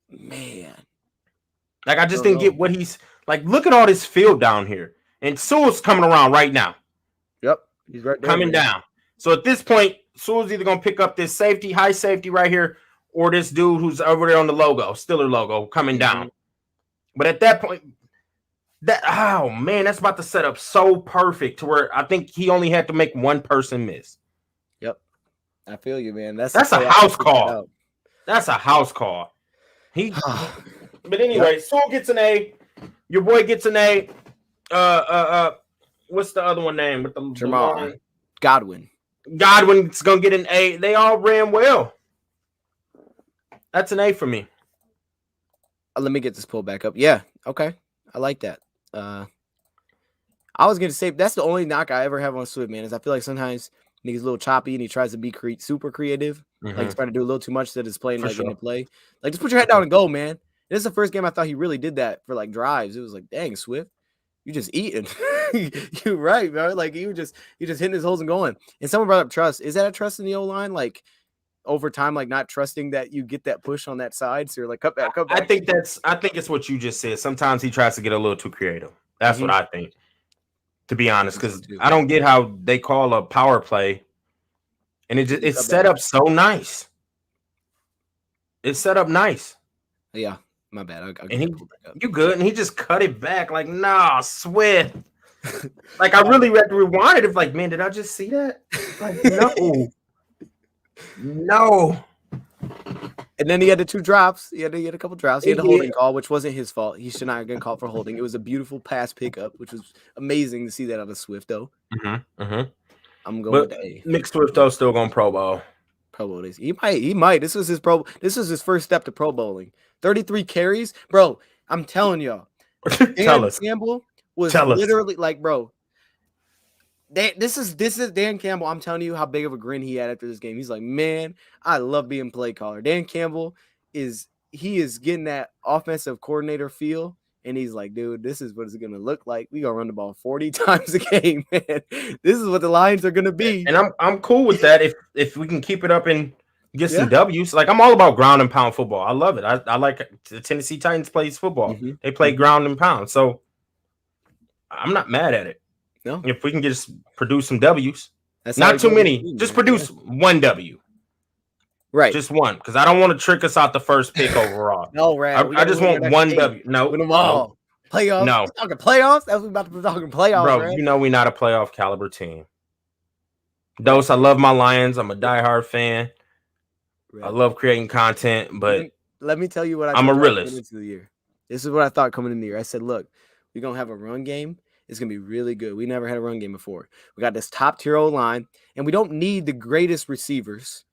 Man, like I just didn't get what he's like. Look at all this field down here, and Sewell's coming around right now. Yep, he's right there, coming down. So at this point, Sewell's either gonna pick up this safety, high safety right here, or this dude who's over there on the logo, Stiller logo, coming down. But at that point, oh man, that's about to set up so perfect to where I think he only had to make one person miss. Yep, I feel you, man. That's a house call. That's a house call. But anyway, Sewell gets an A. Your boy gets an A. What's the other one name with the Jamal? Godwin's gonna get an A. They all ran well. That's an A for me. Let me get this pulled back up. Yeah, okay. I like that. I was gonna say that's the only knock I ever have on Swift, man. Is I feel like sometimes he's a little choppy and he tries to be super creative. Like he's trying to do a little too much that is playing For like sure. in the play. Like just put your head down and go, man. This is the first game I thought he really did that for like drives. It was like, dang, Swift, you just eating. You're right, bro. Like you just hitting his holes and going. And someone brought up trust. Is that a trust in the O-line? Like over time, like not trusting that you get that push on that side. So you're like, cut back. I think it's what you just said. Sometimes he tries to get a little too creative. That's what I think. To be honest, because I don't get how they call a power play, and it's set up so nice. It's set up nice. Yeah, my bad. You good? And he just cut it back like, nah, Swift. Like I really rewind it. If like, man, did I just see that? Like, no. And then he had the 2 drops. He had a couple drops. He had a holding call, which wasn't his fault. He should not have been called for holding. It was a beautiful pass pickup, which was amazing to see that out of Swift, though. I'm going with the A. Nick Swift, though, still going Pro Bowl. Pro Bowl days. He might. This was his first step to Pro Bowling. 33 carries, bro. I'm telling y'all. Tell us. Campbell was literally like, bro. This is Dan Campbell. I'm telling you how big of a grin he had after this game. He's like, man, I love being play caller. Dan Campbell is getting that offensive coordinator feel, and he's like, dude, this is what it's gonna look like. We gonna run the ball 40 times a game, man. This is what the Lions are gonna be. And I'm cool with that if we can keep it up and get some W's. Like I'm all about ground and pound football. I love it. I like the Tennessee Titans plays football. They play ground and pound, so I'm not mad at it. No. If we can just produce some W's, not too many, just produce one W. Right. Just one, because I don't want to trick us out the first pick overall. No, right. I just want one W. No. Win them all. Playoffs. No. We're talking playoffs? That's what we're about to be talking playoffs, bro. Rad. You know we're not a playoff caliber team. Dose, I love my Lions. I'm a diehard fan. Right. I love creating content, but let me tell you what I'm a realist. Into the year. This is what I thought coming in the year. I said, look, we're going to have a run game. It's going to be really good. We never had a run game before. We got this top-tier O-line, and we don't need the greatest receivers.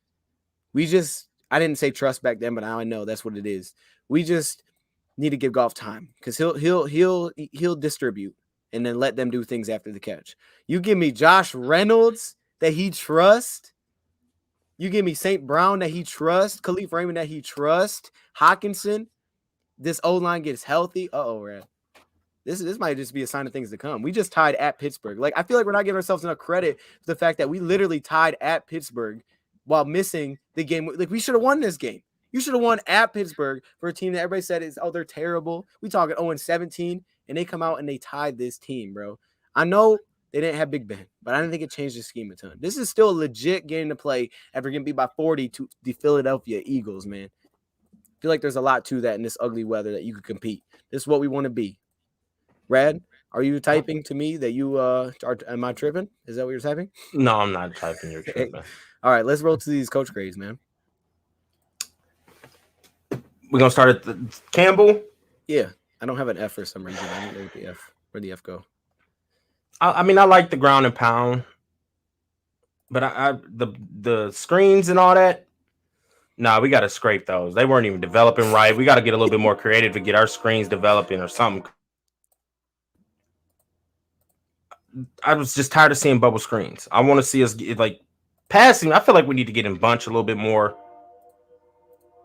I didn't say trust back then, but now I know that's what it is. We just need to give Goff time because he'll distribute and then let them do things after the catch. You give me Josh Reynolds that he trusts. You give me St. Brown that he trusts. Khalif Raymond that he trusts. Hawkinson. This O-line gets healthy. Rad. This might just be a sign of things to come. We just tied at Pittsburgh. Like, I feel like we're not giving ourselves enough credit for the fact that we literally tied at Pittsburgh while missing the game. Like, we should have won this game. You should have won at Pittsburgh for a team that everybody said is, they're terrible. We talking 0-17, and they come out and they tied this team, bro. I know they didn't have Big Ben, but I didn't think it changed the scheme a ton. This is still a legit game to play after getting beat by 40 to the Philadelphia Eagles, man. I feel like there's a lot to that in this ugly weather that you could compete. This is what we want to be. Rad, are you typing to me that you am I tripping? Is that what you're typing? No, I'm not typing. You're tripping. All right, let's roll to these coach grades, man. We're gonna start at the Campbell. Yeah, I don't have an F for some reason. I don't know what the F. Where'd the F go? I mean, I like the ground and pound, but the screens and all that. Nah, we got to scrape those. They weren't even developing right. We got to get a little bit more creative to get our screens developing or something. I was just tired of seeing bubble screens. I want to see us get, like, passing. I feel like we need to get in bunch a little bit more.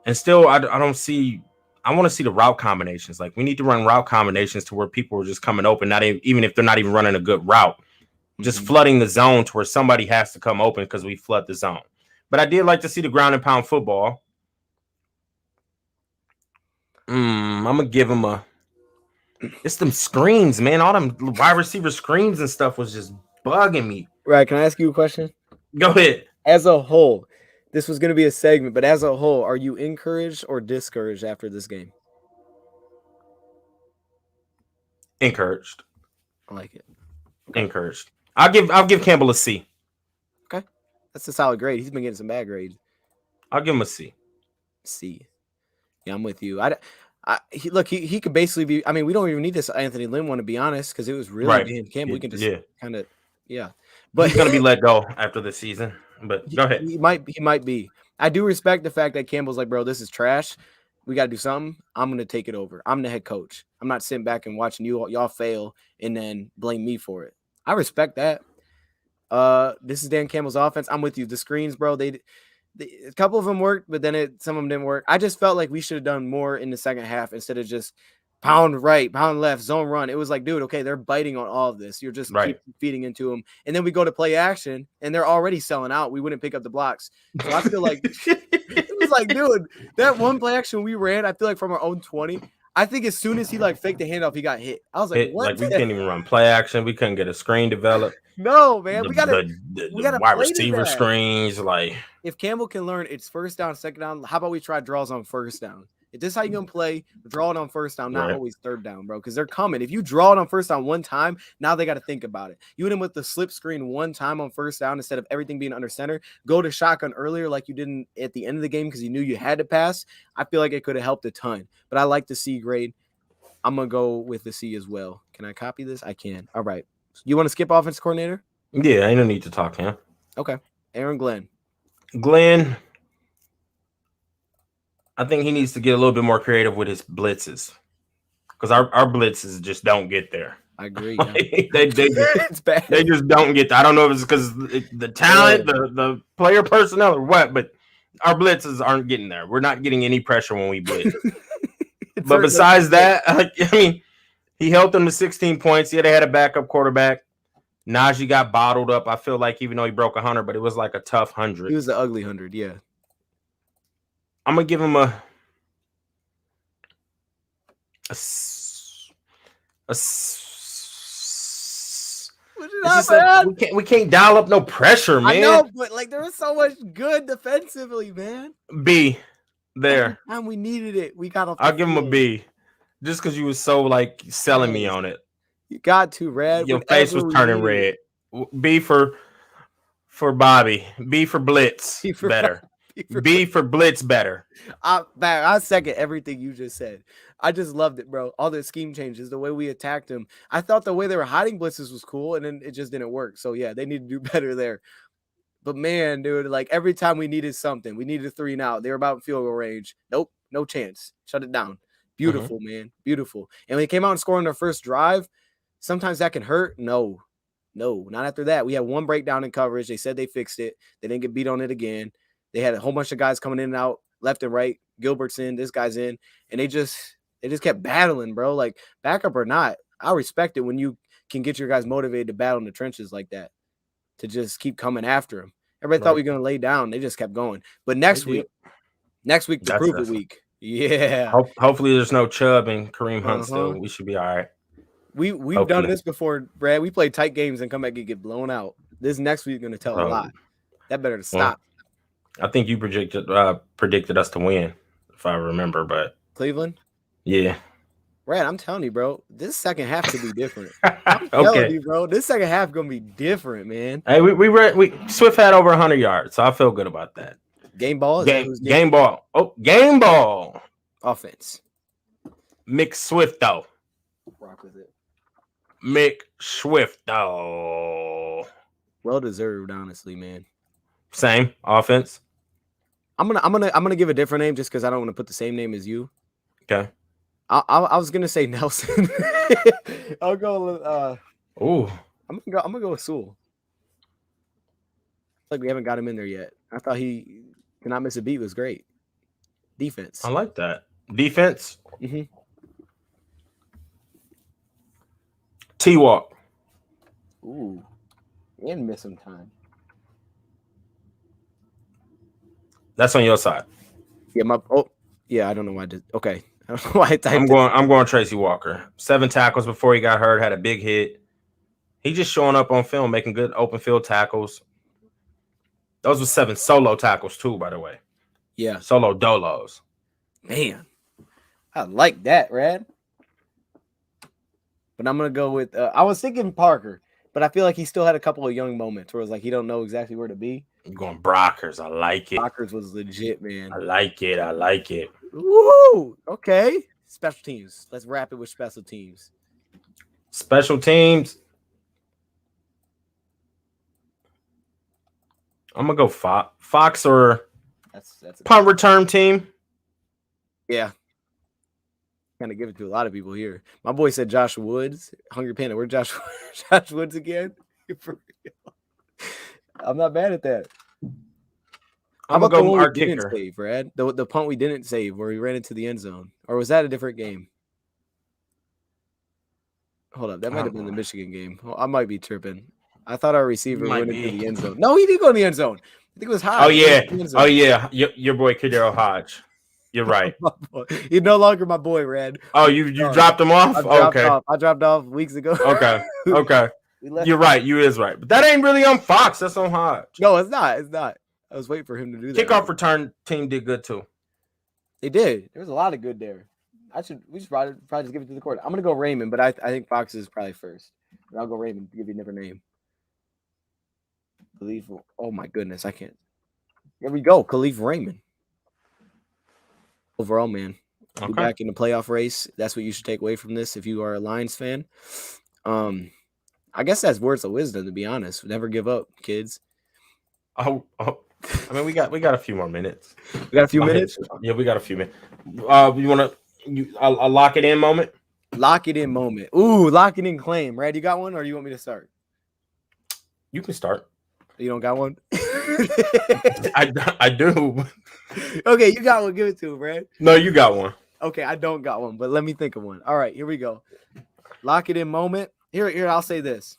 And still, I don't see. I want to see the route combinations. Like, we need to run route combinations to where people are just coming open, not even if they're not even running a good route, just flooding the zone to where somebody has to come open because we flood the zone. But I did like to see the ground and pound football. I'm gonna give him a. It's them screens, man. All them wide receiver screens and stuff was just bugging me. Right? Can I ask you a question? Go ahead. As a whole, this was going to be a segment, but as a whole, are you encouraged or discouraged after this game? Encouraged. I like it. Okay. Encouraged. I'll give Campbell a C. Okay, that's a solid grade. He's been getting some bad grades. I'll give him a C. C. Yeah, I'm with you. He could basically be. I mean, we don't even need this Anthony Lynn one, to be honest, because it was really Dan Campbell. We can just kind of, But he's gonna be let go after the season. But go ahead. He might be. I do respect the fact that Campbell's like, bro, this is trash. We got to do something. I'm gonna take it over. I'm the head coach. I'm not sitting back and watching y'all fail and then blame me for it. I respect that. This is Dan Campbell's offense. I'm with you. The screens, bro. A couple of them worked, but then some of them didn't work. I just felt like we should have done more in the second half instead of just pound right, pound left, zone run. It was like, dude, okay, they're biting on all of this. You're just keep feeding into them. And then we go to play action, and they're already selling out. We wouldn't pick up the blocks. So I feel like it was like, dude, that one play action we ran, I feel like from our own 20, I think as soon as he like faked the handoff, he got hit. I was like, what? Like we can't even run play action. We couldn't get a screen developed. No, man. We gotta wide receiver screens. Like if Campbell can learn it's first down, second down, how about we try draws on first down? If this is how you're gonna play, draw it on first down, not always third down, bro. Because they're coming. If you draw it on first down one time, now they got to think about it. You hit them with the slip screen one time on first down instead of everything being under center. Go to shotgun earlier, like you didn't at the end of the game because you knew you had to pass. I feel like it could have helped a ton. But I like the C grade. I'm gonna go with the C as well. Can I copy this? I can. All right. You want to skip offense coordinator? Yeah, I don't need to talk to him. Okay. Aaron Glenn. I think he needs to get a little bit more creative with his blitzes because our blitzes just don't get there. I agree. they just don't get there. I don't know if it's because the talent, the player personnel, or what, but our blitzes aren't getting there. We're not getting any pressure when we blitz. But besides that, I mean, he helped them to 16 points. Yeah, they had a backup quarterback. Najee got bottled up. I feel like even though he broke 100, but it was like a tough 100. He was the ugly 100, yeah. I'm gonna give him a we can't dial up no pressure, man. I know, but like there was so much good defensively, man. B there. And we needed it. We got off. I'll give him a B, just because you was so like selling me on it. You got to red. Your face was turning red. B for Bobby. B for Blitz. Better. B for Blitz better. I second everything you just said. I just loved it, bro. All the scheme changes, the way we attacked them. I thought the way they were hiding blitzes was cool, and then it just didn't work. So yeah, they need to do better there. But man, dude, like every time we needed something, we needed a 3 and out. They were about field goal range. Nope, no chance. Shut it down. Beautiful, man. Beautiful. And when they came out and scored on their first drive, sometimes that can hurt. No, not after that. We had one breakdown in coverage. They said they fixed it. They didn't get beat on it again. They had a whole bunch of guys coming in and out, left and right. Gilbert's in, this guy's in, and they just kept battling, bro. Like backup or not, I respect it when you can get your guys motivated to battle in the trenches like that, to just keep coming after them. Everybody thought we were gonna lay down. They just kept going. But next week, the prove it week. Yeah. Hopefully, there's no Chubb and Kareem Hunt still. We should be all right. We've done this before, Brad. We play tight games and come back and get blown out. This next week is gonna tell a lot. That better to stop. I think you predicted us to win, if I remember, but Cleveland? Yeah. Brad, I'm telling you, bro, this second half could be different. I'm telling you, bro, this second half gonna be different, man. Hey, we Swift had over 100 yards, so I feel good about that. Game ball? Game ball. Oh, game ball. Offense. Mick Swifto. Rock with it. Mick Swifto. Well deserved, honestly, man. Same offense. I'm gonna give a different name just because I don't want to put the same name as you. Okay. I was gonna say Nelson. I'll go with I'm gonna go with Sewell. Like we haven't got him in there yet. I thought he cannot miss a beat was great. Defense. I like that. Defense. T-Walk. Ooh. And miss some time. That's on your side. Yeah, I don't know why I did. Okay. I don't know why I typed I'm going Tracy Walker. 7 tackles before he got hurt, had a big hit. He just showing up on film, making good open field tackles. Those were 7 solo tackles too, by the way. Yeah. Solo dolos. Man. I like that, Rad. But I'm going to go with I was thinking Parker, but I feel like he still had a couple of young moments where it was like he don't know exactly where to be. I'm going Brockers. I like it. Brockers was legit, man. I like it. Woo! Okay. Special teams. Let's wrap it with special teams. Special teams. I'm gonna go Fox or That's punt return team. yeah. Kind of give it to a lot of people here. My boy said Josh Woods, Hungry Panda. Where's Josh Woods again? For real. I'm not bad at that. How I'm about gonna the go one our we didn't kicker. save, Brad? The punt we didn't save where we ran into the end zone. Or was that a different game? Hold up. That might have been the Michigan game. Well, I might be tripping. I thought our receiver Might went into be. the end zone. No, he did go in the end zone. I think it was Hodge. Oh yeah, He went into the end zone. oh yeah. Your boy Kadero Hodge. You're right. He's no longer my boy, Rad. Oh, you dropped him off. I dropped off weeks ago. Okay. You're right. You is right, but that ain't really on Fox. That's on Hodge. No, it's not. It's not. I was waiting for him to do that. Kickoff return team did good too. They did. There was a lot of good there. We should probably just give it to the court. I'm gonna go Raymond, but I think Fox is probably first. But I'll go Raymond to give you a different name. Khalif. Oh my goodness, I can't. Here we go, Khalif Raymond. Overall, man, Okay. back in the playoff race. That's what you should take away from this if you are a Lions fan. I guess that's words of wisdom, to be honest. Never give up, kids. Oh. I mean, we got a few more minutes. We got a few minutes. Yeah, we got a few minutes. You want a lock it in moment? Lock it in moment. Ooh, lock it in claim. Brad, you got one, or you want me to start? You can start. You don't got one? I do. Okay, you got one. Give it to him, Brad. No, you got one. Okay, I don't got one, but let me think of one. All right, here we go. Lock it in moment. Here, I'll say this.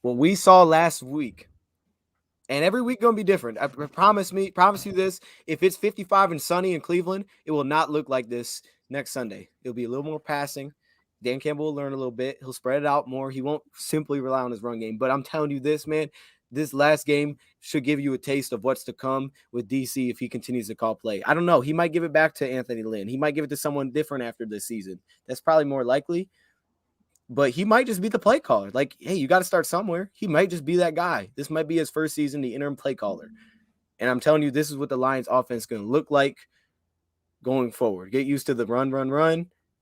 What we saw last week, and every week gonna be different. I promise you this. If it's 55 and sunny in Cleveland, it will not look like this next Sunday. It'll be a little more passing. Dan Campbell will learn a little bit. He'll spread it out more. He won't simply rely on his run game. But I'm telling you this, man, this last game should give you a taste of what's to come with DC if he continues to call play. I don't know. He might give it back to Anthony Lynn. He might give it to someone different after this season. That's probably more likely. But he might just be the play caller. Like, hey, you got to start somewhere. He might just be that guy. This might be his first season, the interim play caller. And I'm telling you, this is what the Lions offense is going to look like going forward. Get used to the run,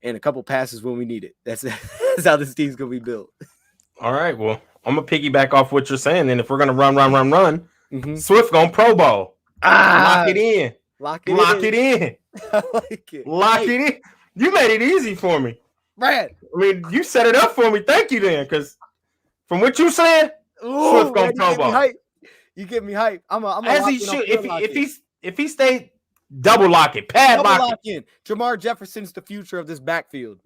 and a couple passes when we need it. That's how this team's going to be built. All right. Well, I'm going to piggyback off what you're saying. And if we're going to run, Mm-hmm. Swift going Pro Bowl. Lock it in. Lock it in. I like it. Lock it in. You made it easy for me. Brad. I mean, you set it up for me. Thank you, then, because from what you said, Swift going Pro Bowl. You get me hype. I'm as he should. If he stayed, double lock it, padlock it. Jamar Jefferson's the future of this backfield.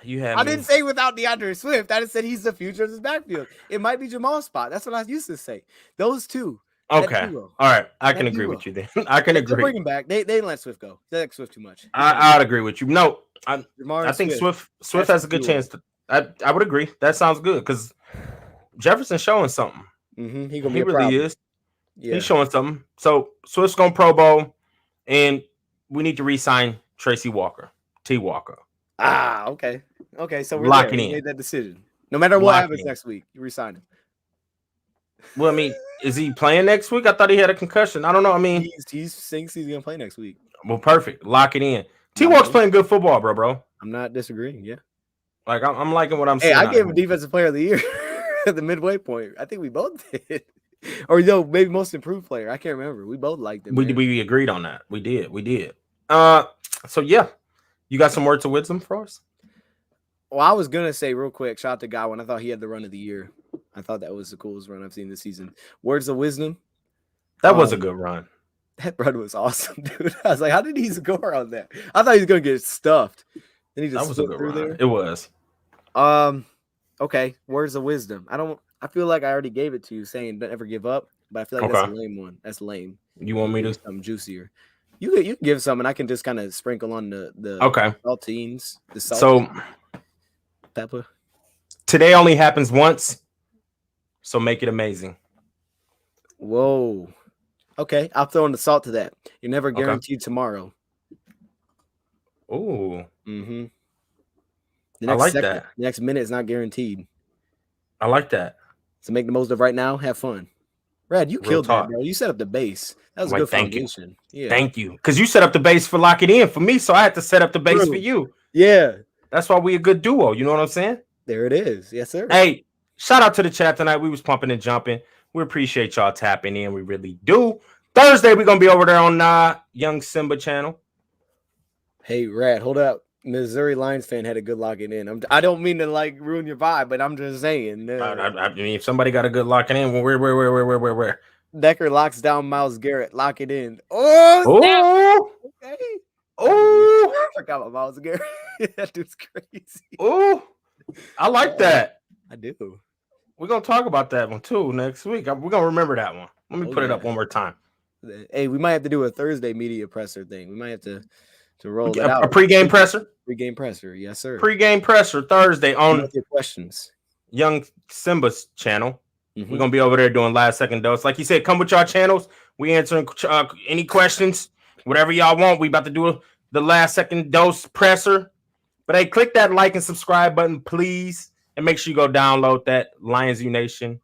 I didn't say without DeAndre Swift. I just said he's the future of this backfield. It might be Jamal's spot. That's what I used to say. Those two. Okay. All right. I can agree with you then. I can agree. Bring him back. They didn't let Swift go. They let Swift too much. I'd agree with you. No, I think Swift has a good chance to. I would agree. That sounds good because Jefferson's showing something. Mm-hmm. He really is. Yeah. He's showing something. So Swift's going Pro Bowl, and we need to re-sign Tracy Walker, T. Walker. Okay. So we're locking in. Made that decision. No matter what happens next week, you resign him. Well, I mean, is he playing next week? I thought he had a concussion. I don't know. I mean, he thinks he's gonna play next week. Well, perfect. Lock it in. T. Walk's playing good football, bro. I'm not disagreeing. Yeah. Like I'm liking what I'm seeing. Hey, I gave him Defensive Player of the Year at the midway point. I think we both did. Or maybe Most Improved Player. I can't remember. We both liked him. We agreed on that. We did. So yeah, you got some words of wisdom for us? Well, I was gonna say real quick, shout out to Godwin. I thought he had the run of the year. I thought that was the coolest run I've seen this season. Words of wisdom. That was a good run. That run was awesome, dude. I was like, how did he score on that? I thought he was gonna get stuffed. Then he just that was a good run. There. It was. Okay. Words of wisdom. I feel like I already gave it to you, saying don't ever give up. But I feel like that's a lame one. That's lame. You want me to something juicier? You can give some, and I can just kind of sprinkle on the saltines, the salt. So pepper. Today only happens once, so make it amazing. Whoa. Okay, I'll throw in the salt to that. You're never guaranteed tomorrow. Ooh. Mm-hmm. I like that. The next minute is not guaranteed. I like that. So make the most of right now. Have fun. Brad, you killed that, bro. You set up the base. That was a good foundation. Yeah. Thank you. Because you set up the base for Lock It In for me, so I had to set up the base for you. Yeah. That's why we a good duo. You know what I'm saying? There it is. Yes, sir. Hey, shout out to the chat tonight. We was pumping and jumping. We appreciate y'all tapping in. We really do. Thursday, we're gonna be over there on Young Simba channel. Hey, Rad, hold up. Missouri Lions fan had a good locking in. I don't mean to like ruin your vibe, but I'm just saying. I mean, if somebody got a good locking in, well, where? Decker locks down Myles Garrett. Lock it in. Oh, okay. Oh, I forgot about Myles Garrett. That dude's crazy. Oh, I like that. I do. We're gonna talk about that one too next week. We're gonna remember that one. Let me put it up one more time. Hey, we might have to do a Thursday media presser thing. We might have to roll that out. A pregame presser. Pregame presser, yes, sir. Pregame presser Thursday on your questions. Young Simba's channel. Mm-hmm. We're gonna be over there doing last second dose. Like he said, come with y'all channels. We answering any questions, whatever y'all want. We about to do the last second dose presser. But hey, click that like and subscribe button, please, and make sure you go download that Lions Nation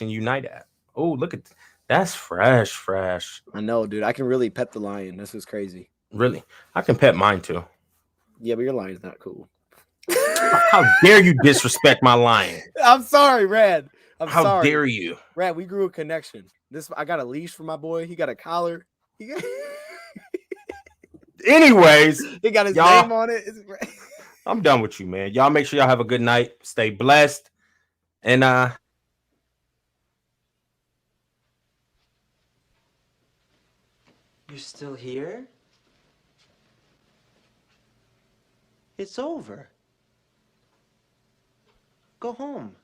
Unite app. Oh, look at that's fresh. I know, dude. I can really pet the lion. This is crazy. Really, I can pet mine too. Yeah, but your lion's not cool. How dare you disrespect my lion? I'm sorry, Rad. How dare you? Rad, we grew a connection. I got a leash for my boy. He got a collar. Anyways, he got his name on it. I'm done with you, man. Y'all make sure y'all have a good night. Stay blessed. And You're still here? It's over. Go home.